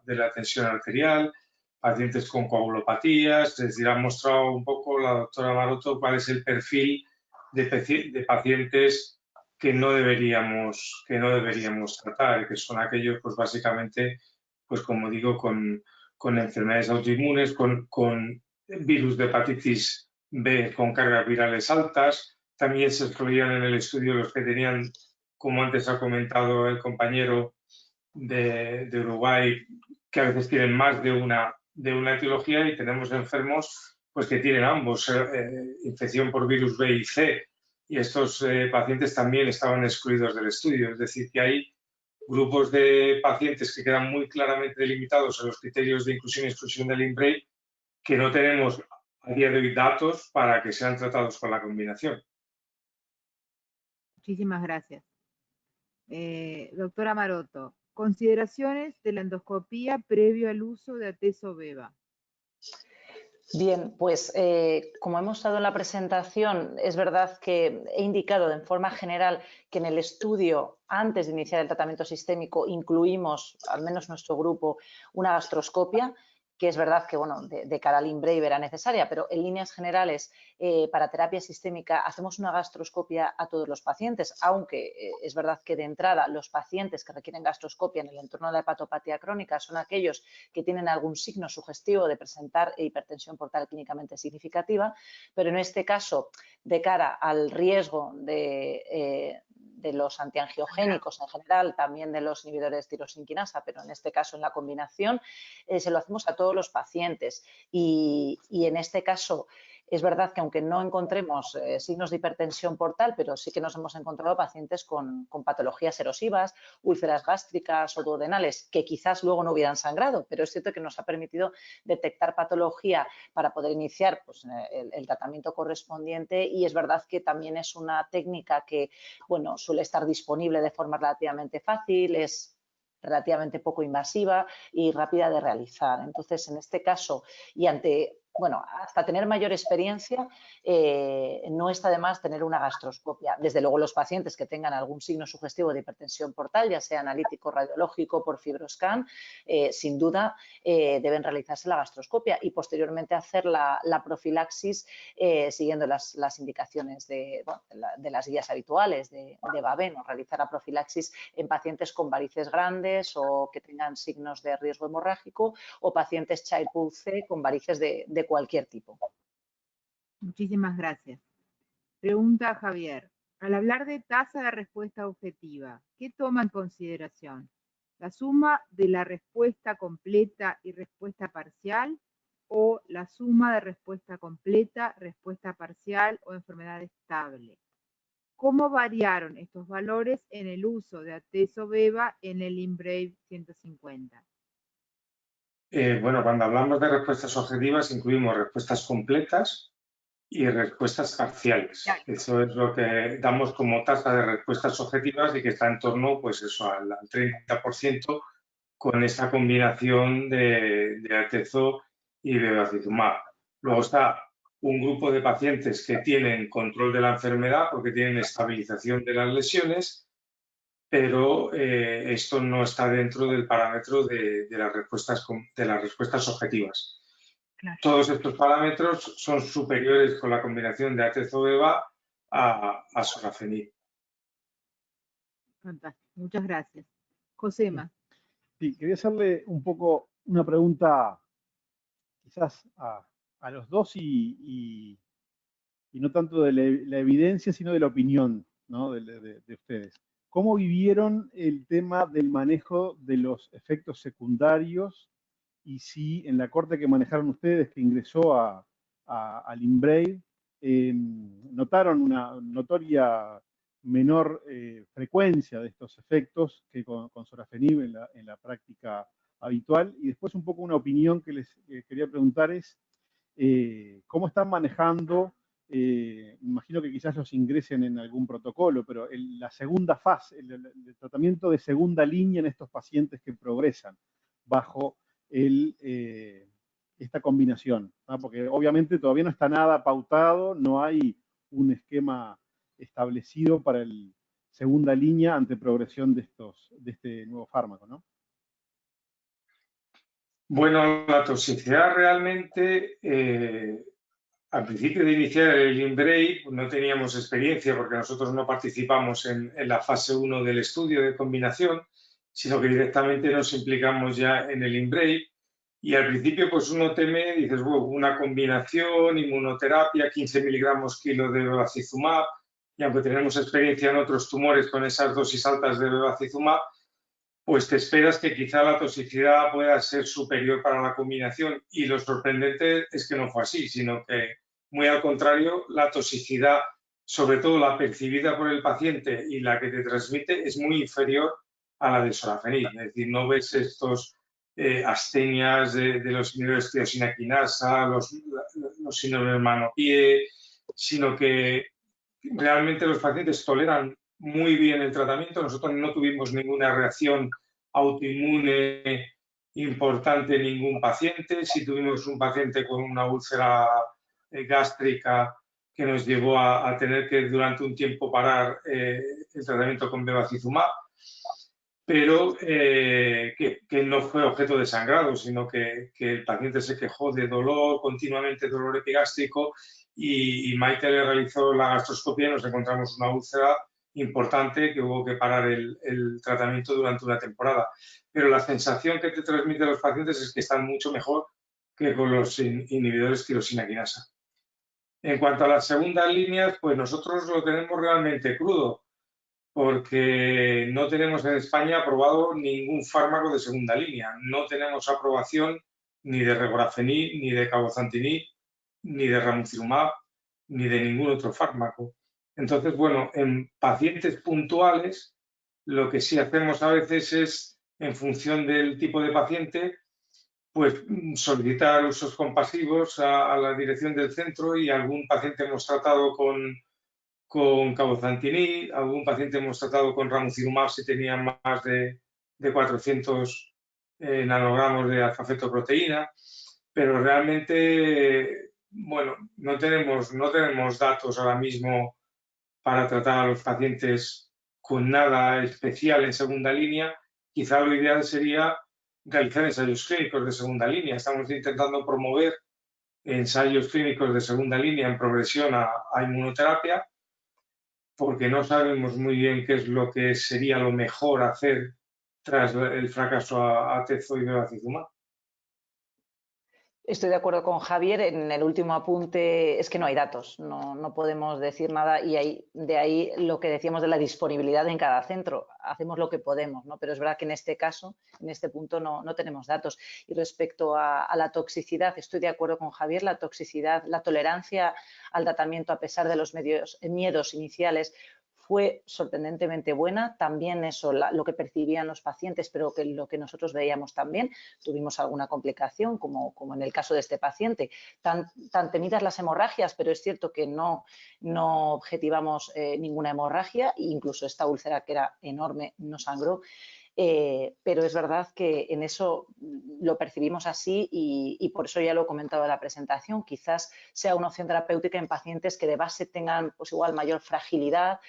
de la tensión arterial, pacientes con coagulopatías. Es decir, ha mostrado un poco la doctora Maroto cuál es el perfil de pacientes que no deberíamos tratar, que son aquellos, pues básicamente, pues como digo, con enfermedades autoinmunes, con virus de hepatitis B con cargas virales altas. También se excluían en el estudio los que tenían, como antes ha comentado el compañero de Uruguay, que a veces tienen más de una etiología, y tenemos enfermos pues que tienen ambos, infección por virus B y C, y estos pacientes también estaban excluidos del estudio. Es decir, que hay grupos de pacientes que quedan muy claramente delimitados en los criterios de inclusión y exclusión del INBRAVE, que no tenemos a día de hoy datos para que sean tratados con la combinación. Muchísimas gracias. Doctora Maroto, consideraciones de la endoscopía previo al uso de Atezo-Beva. Bien, pues como hemos dado en la presentación, es verdad que he indicado de forma general que en el estudio, antes de iniciar el tratamiento sistémico, incluimos, al menos nuestro grupo, una gastroscopia, que es verdad que, bueno, de cara al INBRAVE era necesaria, pero en líneas generales, para terapia sistémica, hacemos una gastroscopia a todos los pacientes, aunque es verdad que de entrada los pacientes que requieren gastroscopia en el entorno de la hepatopatía crónica son aquellos que tienen algún signo sugestivo de presentar hipertensión portal clínicamente significativa, pero en este caso, de cara al riesgo de de los antiangiogénicos en general, también de los inhibidores de tirosinquinasa, pero en este caso en la combinación, se lo hacemos a todos los pacientes. Y en este caso, es verdad que aunque no encontremos signos de hipertensión portal, pero sí que nos hemos encontrado pacientes con patologías erosivas, úlceras gástricas o duodenales, que quizás luego no hubieran sangrado, pero es cierto que nos ha permitido detectar patología para poder iniciar pues, el tratamiento correspondiente, y es verdad que también es una técnica que bueno, suele estar disponible de forma relativamente fácil, es relativamente poco invasiva y rápida de realizar. Entonces, en este caso, y hasta tener mayor experiencia, no está de más tener una gastroscopia. Desde luego, los pacientes que tengan algún signo sugestivo de hipertensión portal, ya sea analítico, radiológico, por fibroscan, sin duda deben realizarse la gastroscopia y posteriormente hacer la profilaxis siguiendo las indicaciones de las guías habituales de Baveno, realizar la profilaxis en pacientes con varices grandes o que tengan signos de riesgo hemorrágico, o pacientes Child-Pugh C con varices de cualquier tipo. Muchísimas gracias. Pregunta Javier. Al hablar de tasa de respuesta objetiva, ¿qué toma en consideración? ¿La suma de la respuesta completa y respuesta parcial, o la suma de respuesta completa, respuesta parcial o enfermedad estable? ¿Cómo variaron estos valores en el uso de Atezo-Beva en el IMbrave 150? Bueno, cuando hablamos de respuestas objetivas incluimos respuestas completas y respuestas parciales. Eso es lo que damos como tasa de respuestas objetivas y que está en torno, pues eso, al 30% con esa combinación de Atezo y bevacizumab. Luego está un grupo de pacientes que tienen control de la enfermedad porque tienen estabilización de las lesiones, pero esto no está dentro del parámetro de las respuestas objetivas. Claro. Todos estos parámetros son superiores con la combinación de Atezo-Beva a sorafenib. Fantástico, muchas gracias. Josema. Sí, quería hacerle un poco una pregunta quizás a los dos y no tanto de la evidencia, sino de la opinión, ¿no? de ustedes. ¿Cómo vivieron el tema del manejo de los efectos secundarios? Y si en la corte que manejaron ustedes, que ingresó al IMbrave, notaron una notoria menor frecuencia de estos efectos que con sorafenib en la práctica habitual. Y después un poco una opinión que les quería preguntar es, ¿cómo están manejando? Imagino que quizás los ingresen en algún protocolo, pero la segunda fase, el tratamiento de segunda línea en estos pacientes que progresan bajo esta combinación, ¿no? Porque obviamente todavía no está nada pautado, no hay un esquema establecido para el segunda línea ante progresión de este nuevo fármaco, ¿no? Bueno, la toxicidad realmente, al principio de iniciar el IMbrave no teníamos experiencia porque nosotros no participamos en la fase 1 del estudio de combinación, sino que directamente nos implicamos ya en el IMbrave. Y al principio pues uno teme, dices, bueno, una combinación, inmunoterapia, 15 miligramos kilo de bevacizumab, y aunque tenemos experiencia en otros tumores con esas dosis altas de bevacizumab, pues te esperas que quizá la toxicidad pueda ser superior para la combinación, y lo sorprendente es que no fue así, sino que muy al contrario, la toxicidad, sobre todo la percibida por el paciente y la que te transmite, es muy inferior a la de sorafenib. Es decir, no ves estos astenias de los inhibidores de tirosina quinasa, los síndromes de mano-pie, sino que realmente los pacientes toleran muy bien el tratamiento. Nosotros no tuvimos ninguna reacción autoinmune importante en ningún paciente. Sí tuvimos un paciente con una úlcera gástrica que nos llevó a tener que durante un tiempo parar el tratamiento con bevacizumab, pero que no fue objeto de sangrado, sino que el paciente se quejó de dolor, continuamente dolor epigástrico, y Maite le realizó la gastroscopia y nos encontramos una úlcera importante que hubo que parar el tratamiento durante una temporada. Pero la sensación que te transmiten los pacientes es que están mucho mejor que con los inhibidores tirosina quinasa. En cuanto a las segundas líneas, pues nosotros lo tenemos realmente crudo. porque no tenemos en España aprobado ningún fármaco de segunda línea. No tenemos aprobación ni de regorafenib, ni de cabozantinib, ni de ramucirumab, ni de ningún otro fármaco. Entonces, bueno, en pacientes puntuales, lo que sí hacemos a veces es, en función del tipo de paciente, pues solicitar usos compasivos a la dirección del centro, y algún paciente hemos tratado con cabozantinib, algún paciente hemos tratado con ramucirumab si tenían más de 400 nanogramos de alfa-fetoproteína, pero realmente, bueno, no tenemos datos ahora mismo para tratar a los pacientes con nada especial en segunda línea. Quizá lo ideal sería realizar ensayos clínicos de segunda línea. Estamos intentando promover ensayos clínicos de segunda línea en progresión a inmunoterapia, porque no sabemos muy bien qué es lo que sería lo mejor hacer tras el fracaso a tezo y bevacizumab. Estoy de acuerdo con Javier. En el último apunte es que no hay datos, no podemos decir nada, y de ahí lo que decíamos de la disponibilidad en cada centro. Hacemos lo que podemos, ¿no? Pero es verdad que en este caso, en este punto, no tenemos datos. Y respecto a la toxicidad, estoy de acuerdo con Javier. La toxicidad, la tolerancia al tratamiento, a pesar de los miedos iniciales, fue sorprendentemente buena. También eso, lo que percibían los pacientes, pero que lo que nosotros veíamos también. Tuvimos alguna complicación, como en el caso de este paciente. Tan temidas las hemorragias, pero es cierto que no objetivamos ninguna hemorragia. Incluso esta úlcera, que era enorme, no sangró. Pero es verdad que en eso lo percibimos así, y por eso ya lo he comentado en la presentación. Quizás sea una opción terapéutica en pacientes que de base tengan, pues igual, mayor fragilidad,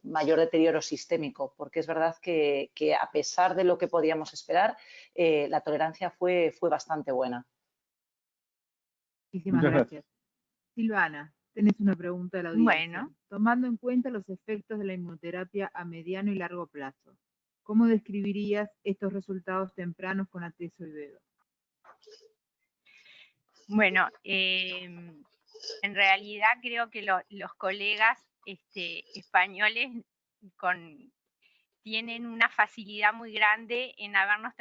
mayor deterioro sistémico, porque es verdad que a pesar de lo que podíamos esperar, la tolerancia fue bastante buena. Muchísimas gracias. Silvana, tenés una pregunta de la audiencia. Bueno. Tomando en cuenta los efectos de la inmunoterapia a mediano y largo plazo, ¿cómo describirías estos resultados tempranos con atezo y beva? Bueno, en realidad creo que los colegas españoles tienen una facilidad muy grande en habernos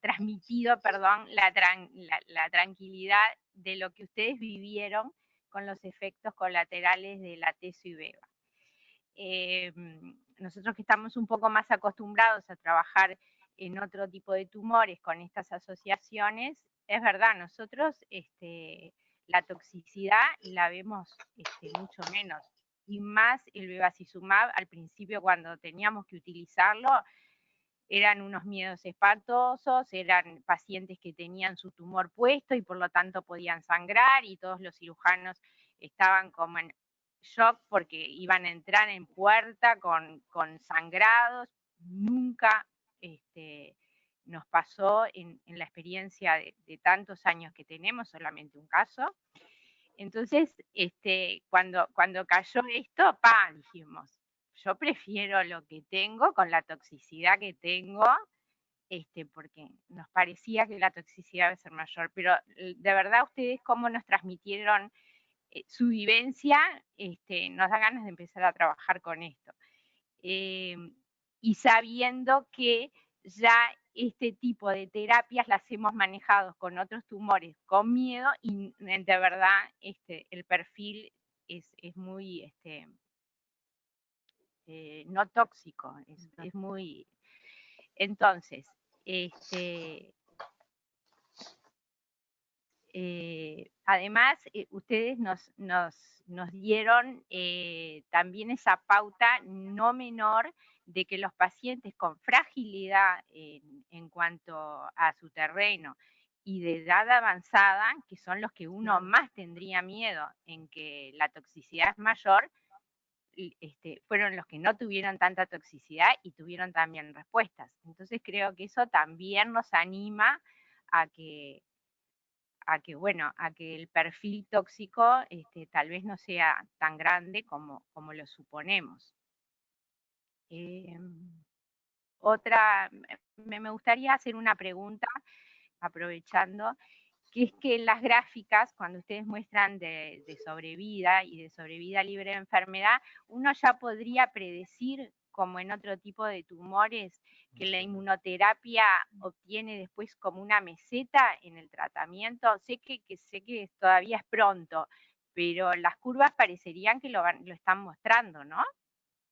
transmitido la tranquilidad de lo que ustedes vivieron con los efectos colaterales del atezo y beva. Nosotros, que estamos un poco más acostumbrados a trabajar en otro tipo de tumores con estas asociaciones, es verdad, nosotros la toxicidad la vemos mucho menos, y más el bevacizumab. Al principio, cuando teníamos que utilizarlo, eran unos miedos espantosos, eran pacientes que tenían su tumor puesto y por lo tanto podían sangrar, y todos los cirujanos estaban como en shock porque iban a entrar en puerta con sangrados. Nunca nos pasó en la experiencia de tantos años que tenemos, solamente un caso. Entonces, cuando cayó esto, dijimos, yo prefiero lo que tengo con la toxicidad que tengo, porque nos parecía que la toxicidad debe ser mayor. Pero de verdad, ustedes cómo nos transmitieron su vivencia, nos da ganas de empezar a trabajar con esto. Y sabiendo que ya este tipo de terapias las hemos manejado con otros tumores con miedo, y de verdad el perfil es muy no tóxico, es muy... Entonces, además, ustedes nos dieron también esa pauta no menor de que los pacientes con fragilidad en cuanto a su terreno y de edad avanzada, que son los que uno más tendría miedo en que la toxicidad es mayor, fueron los que no tuvieron tanta toxicidad y tuvieron también respuestas. Entonces creo que eso también nos anima a que el perfil tóxico tal vez no sea tan grande como lo suponemos. Me gustaría hacer una pregunta, aprovechando, que es que en las gráficas, cuando ustedes muestran de sobrevida y de sobrevida libre de enfermedad, uno ya podría predecir, como en otro tipo de tumores, que la inmunoterapia obtiene después como una meseta en el tratamiento. Sé que todavía es pronto, pero las curvas parecerían que lo están mostrando, ¿no?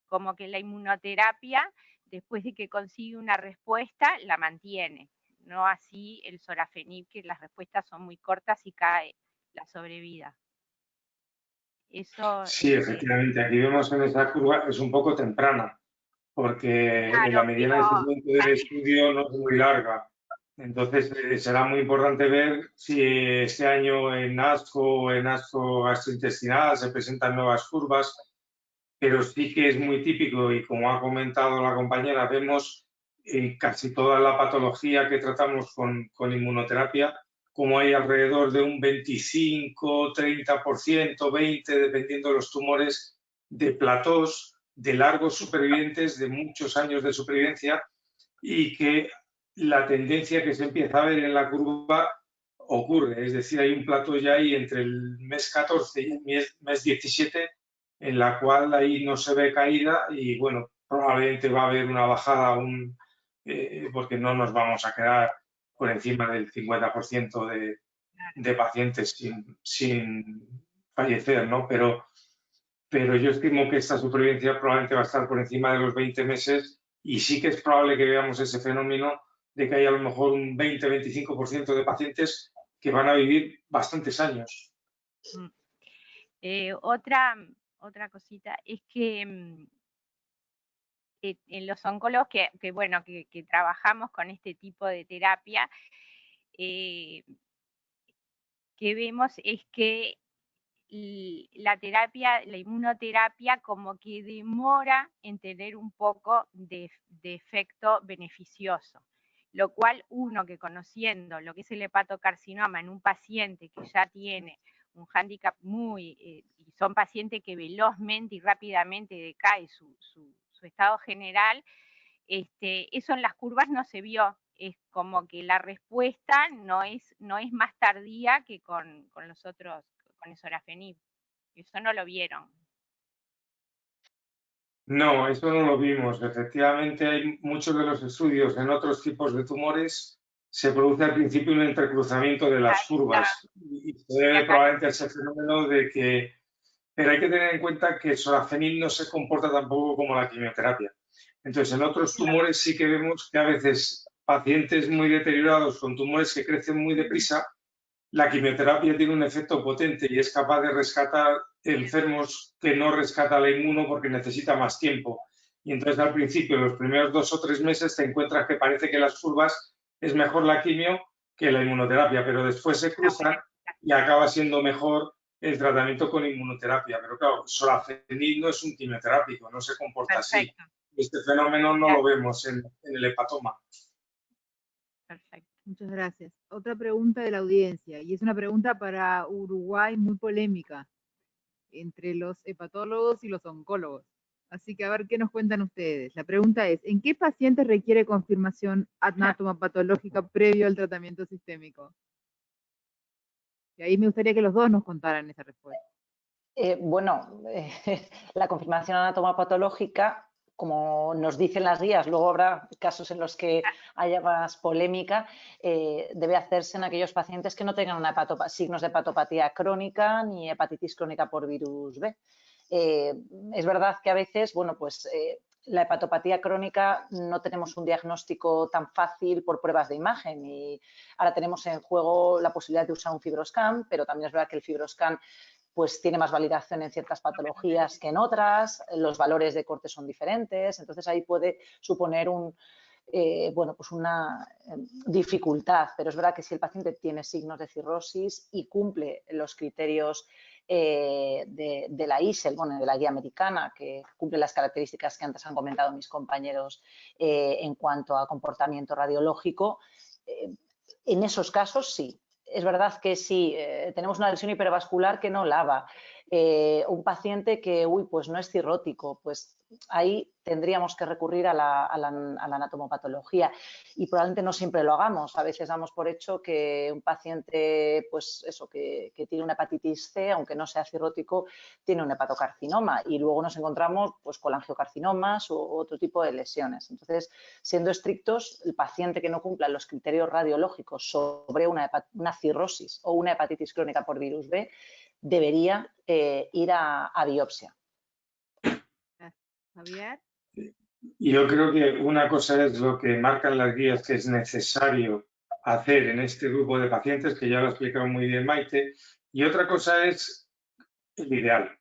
Como que la inmunoterapia, después de que consigue una respuesta, la mantiene. No así el sorafenib, que las respuestas son muy cortas y cae la sobrevida. Eso, Sí, efectivamente, aquí vemos en esa curva, es un poco temprana, porque la mediana de seguimiento del estudio no es muy larga. Entonces, será muy importante ver si este año en ASCO o en ASCO gastrointestinal se presentan nuevas curvas, pero sí que es muy típico y como ha comentado la compañera, vemos casi toda la patología que tratamos con inmunoterapia, como hay alrededor de un 25, 30%, 20%, dependiendo de los tumores, de platós, de largos supervivientes, de muchos años de supervivencia, y que la tendencia que se empieza a ver en la curva ocurre. Es decir, hay un plató ya ahí entre el mes 14 y el mes 17, en la cual ahí no se ve caída y, bueno, probablemente va a haber una bajada porque no nos vamos a quedar por encima del 50% de pacientes sin fallecer, ¿no? Pero yo estimo que esta supervivencia probablemente va a estar por encima de los 20 meses y sí que es probable que veamos ese fenómeno de que hay a lo mejor un 20-25% de pacientes que van a vivir bastantes años. Otra cosita es que en los oncólogos que trabajamos con este tipo de terapia, que vemos es que la inmunoterapia como que demora en tener un poco de efecto beneficioso, lo cual uno que conociendo lo que es el hepatocarcinoma en un paciente que ya tiene un hándicap y son pacientes que velozmente y rápidamente decae su estado general, eso en las curvas no se vio. Es como que la respuesta no es más tardía que con los otros, con el sorafenib. Eso no lo vieron. No, eso no lo vimos. Efectivamente, hay muchos de los estudios en otros tipos de tumores, se produce al principio un entrecruzamiento de las curvas y se debe probablemente a ese fenómeno de que... Pero hay que tener en cuenta que el sorafenib no se comporta tampoco como la quimioterapia. Entonces, en otros tumores sí que vemos que a veces pacientes muy deteriorados con tumores que crecen muy deprisa, la quimioterapia tiene un efecto potente y es capaz de rescatar enfermos que no rescata la inmuno porque necesita más tiempo. Y entonces al principio, los primeros 2 o 3 meses, te encuentras que parece que las curvas es mejor la quimio que la inmunoterapia, pero después se cruzan y acaba siendo mejor el tratamiento con inmunoterapia. Pero claro, sorafenib no es un quimioterápico, no se comporta así. Este fenómeno no lo vemos en el hepatoma. Perfecto, muchas gracias. Otra pregunta de la audiencia, y es una pregunta para Uruguay muy polémica entre los hepatólogos y los oncólogos. Así que a ver qué nos cuentan ustedes. La pregunta es, ¿en qué pacientes requiere confirmación anatomopatológica previo al tratamiento sistémico? Y ahí me gustaría que los dos nos contaran esa respuesta. La confirmación anatomopatológica, como nos dicen las guías, luego habrá casos en los que haya más polémica, debe hacerse en aquellos pacientes que no tengan signos de hepatopatía crónica ni hepatitis crónica por virus B. Es verdad que a veces, la hepatopatía crónica no tenemos un diagnóstico tan fácil por pruebas de imagen y ahora tenemos en juego la posibilidad de usar un FibroScan, pero también es verdad que el FibroScan pues tiene más validación en ciertas patologías que en otras, los valores de corte son diferentes, entonces ahí puede suponer una dificultad, pero es verdad que si el paciente tiene signos de cirrosis y cumple los criterios de la ISEL, de la guía americana, que cumple las características que antes han comentado mis compañeros en cuanto a comportamiento radiológico, en esos casos sí. Es verdad que si tenemos una lesión hipervascular que no lava, Un paciente que, pues no es cirrótico, pues ahí tendríamos que recurrir a la anatomopatología y probablemente no siempre lo hagamos. A veces damos por hecho que un paciente, pues eso, que tiene una hepatitis C, aunque no sea cirrótico, tiene un hepatocarcinoma y luego nos encontramos pues con angiocarcinomas u otro tipo de lesiones. Entonces, siendo estrictos, el paciente que no cumpla los criterios radiológicos sobre una cirrosis o una hepatitis crónica por virus B debería ir a biopsia. Javier. Y yo creo que una cosa es lo que marcan las guías que es necesario hacer en este grupo de pacientes, que ya lo ha explicado muy bien Maite, y otra cosa es el ideal.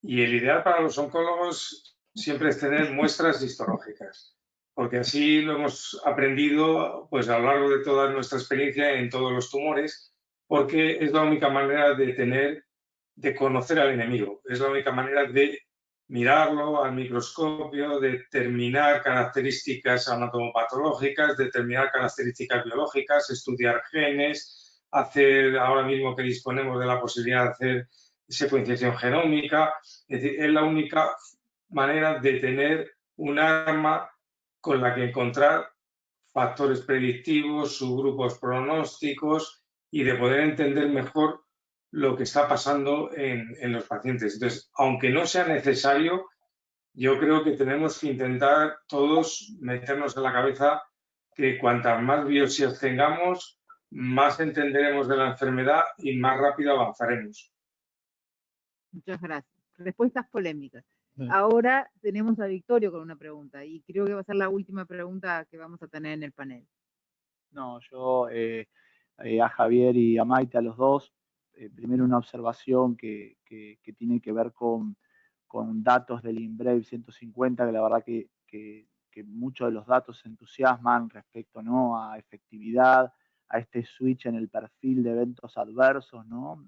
Y el ideal para los oncólogos siempre es tener muestras histológicas, porque así lo hemos aprendido pues, a lo largo de toda nuestra experiencia en todos los tumores, porque es la única manera de conocer al enemigo, es la única manera de mirarlo al microscopio, determinar características anatomopatológicas, determinar características biológicas, estudiar genes, hacer, ahora mismo que disponemos de la posibilidad de hacer secuenciación genómica, es decir, es la única manera de tener un arma con la que encontrar factores predictivos, subgrupos pronósticos y de poder entender mejor lo que está pasando en los pacientes. Entonces, aunque no sea necesario, yo creo que tenemos que intentar todos meternos en la cabeza que cuantas más biopsias tengamos, más entenderemos de la enfermedad y más rápido avanzaremos. Muchas gracias. Respuestas polémicas. Ahora tenemos a Victorio con una pregunta y creo que va a ser la última pregunta que vamos a tener en el panel. No, yo a Javier y a Maite, a los dos, primero una observación que tiene que ver con datos del INBRAVE 150, que la verdad que muchos de los datos entusiasman respecto, ¿no?, a efectividad, a este switch en el perfil de eventos adversos, ¿no?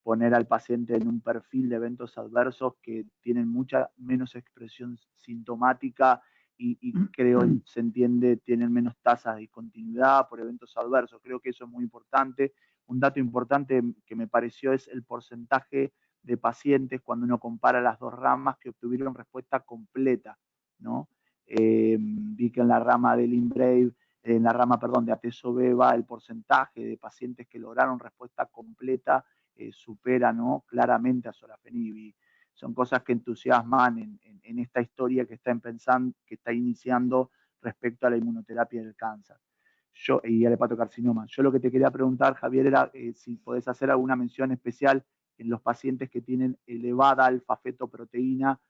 Poner al paciente en un perfil de eventos adversos que tienen mucha menos expresión sintomática y creo, se entiende, tienen menos tasas de discontinuidad por eventos adversos. Creo que eso es muy importante. Un dato importante que me pareció es el porcentaje de pacientes cuando uno compara las dos ramas que obtuvieron respuesta completa, ¿no? Vi que en la rama del INBRAVE, en la rama, perdón, de Atezo-Beva, el porcentaje de pacientes que lograron respuesta completa supera, ¿no?, claramente a sorafenib. Son cosas que entusiasman en esta historia que está iniciando respecto a la inmunoterapia del cáncer y al hepatocarcinoma. Yo lo que te quería preguntar, Javier, era si podés hacer alguna mención especial en los pacientes que tienen elevada alfa-fetoproteína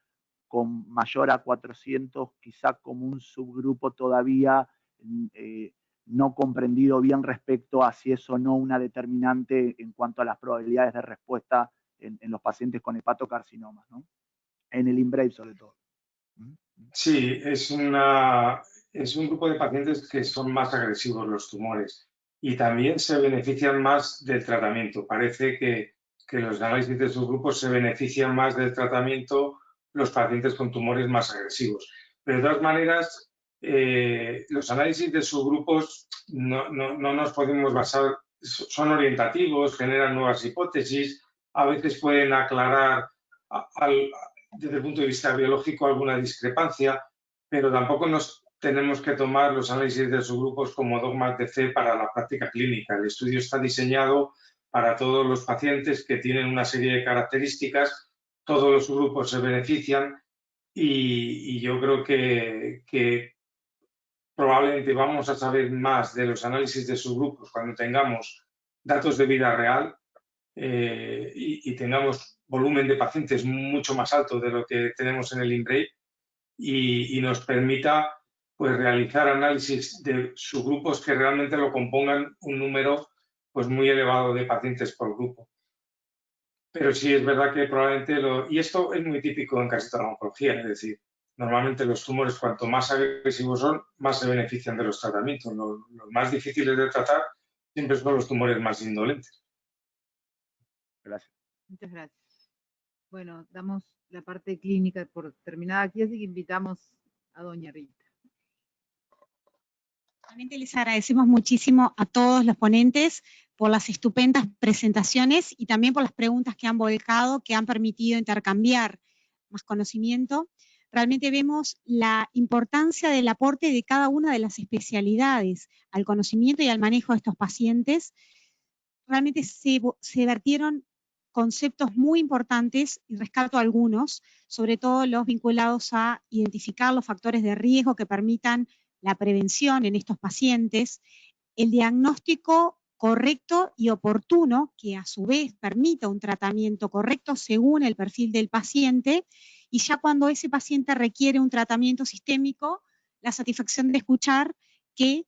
con mayor a 400, quizá como un subgrupo todavía no comprendido bien respecto a si es o no una determinante en cuanto a las probabilidades de respuesta en los pacientes con hepatocarcinomas, ¿no? En el INBRAVE sobre todo. Sí, es un grupo de pacientes que son más agresivos los tumores y también se benefician más del tratamiento. Parece que los análisis de subgrupos se benefician más del tratamiento los pacientes con tumores más agresivos. Pero de todas maneras, los análisis de subgrupos no nos podemos basar, son orientativos, generan nuevas hipótesis, a veces pueden aclarar desde el punto de vista biológico alguna discrepancia, pero tampoco nos tenemos que tomar los análisis de subgrupos como dogmas de fe para la práctica clínica. El estudio está diseñado para todos los pacientes que tienen una serie de características, todos los subgrupos se benefician y yo creo que probablemente vamos a saber más de los análisis de subgrupos cuando tengamos datos de vida real y tengamos volumen de pacientes mucho más alto de lo que tenemos en el INBRAVE y nos permita pues, realizar análisis de subgrupos que realmente lo compongan un número pues, muy elevado de pacientes por grupo. Pero sí es verdad que probablemente y esto es muy típico en casi toda la oncología, es decir, normalmente los tumores cuanto más agresivos son, más se benefician de los tratamientos. Los más difíciles de tratar siempre son los tumores más indolentes. Gracias. Muchas gracias. Bueno, damos la parte clínica por terminada aquí, así que invitamos a doña Rita. Realmente les agradecemos muchísimo a todos los ponentes por las estupendas presentaciones y también por las preguntas que han volcado, que han permitido intercambiar más conocimiento. Realmente vemos la importancia del aporte de cada una de las especialidades al conocimiento y al manejo de estos pacientes. Realmente se vertieron conceptos muy importantes, y rescato algunos, sobre todo los vinculados a identificar los factores de riesgo que permitan la prevención en estos pacientes, el diagnóstico correcto y oportuno, que a su vez permita un tratamiento correcto según el perfil del paciente, y ya cuando ese paciente requiere un tratamiento sistémico, la satisfacción de escuchar que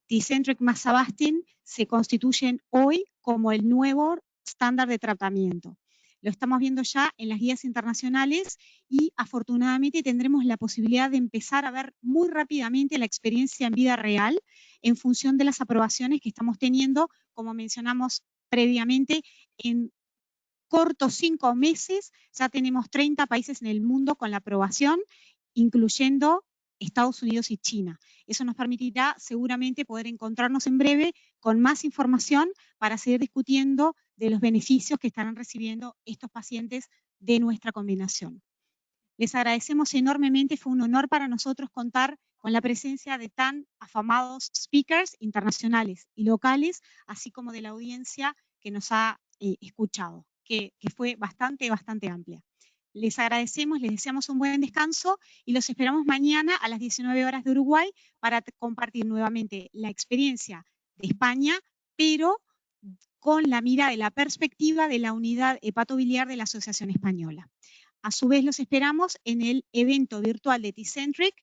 Tecentriq más Avastin se constituyen hoy como el nuevo estándar de tratamiento. Lo estamos viendo ya en las guías internacionales y afortunadamente tendremos la posibilidad de empezar a ver muy rápidamente la experiencia en vida real en función de las aprobaciones que estamos teniendo, como mencionamos previamente, en cortos 5 meses ya tenemos 30 países en el mundo con la aprobación, incluyendo Estados Unidos y China. Eso nos permitirá seguramente poder encontrarnos en breve con más información para seguir discutiendo de los beneficios que estarán recibiendo estos pacientes de nuestra combinación. Les agradecemos enormemente, fue un honor para nosotros contar con la presencia de tan afamados speakers internacionales y locales, así como de la audiencia que nos ha escuchado, que fue bastante amplia. Les agradecemos, les deseamos un buen descanso y los esperamos mañana a las 19 horas de Uruguay para compartir nuevamente la experiencia de España, pero con la mira de la perspectiva de la unidad hepatobiliar de la Asociación Española. A su vez los esperamos en el evento virtual de Tecentriq,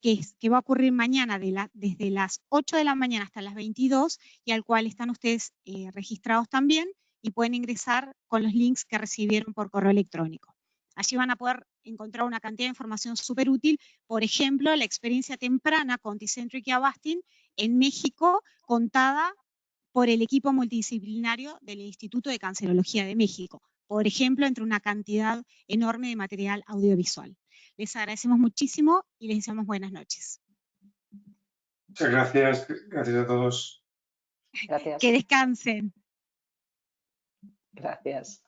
que va a ocurrir mañana desde las 8 de la mañana hasta las 22 y al cual están ustedes registrados también y pueden ingresar con los links que recibieron por correo electrónico. Allí van a poder encontrar una cantidad de información súper útil, por ejemplo, la experiencia temprana con Tecentriq y Avastin en México contada por el equipo multidisciplinario del Instituto de Cancerología de México, por ejemplo, entre una cantidad enorme de material audiovisual. Les agradecemos muchísimo y les deseamos buenas noches. Muchas gracias. Gracias a todos. Gracias. Que descansen. Gracias.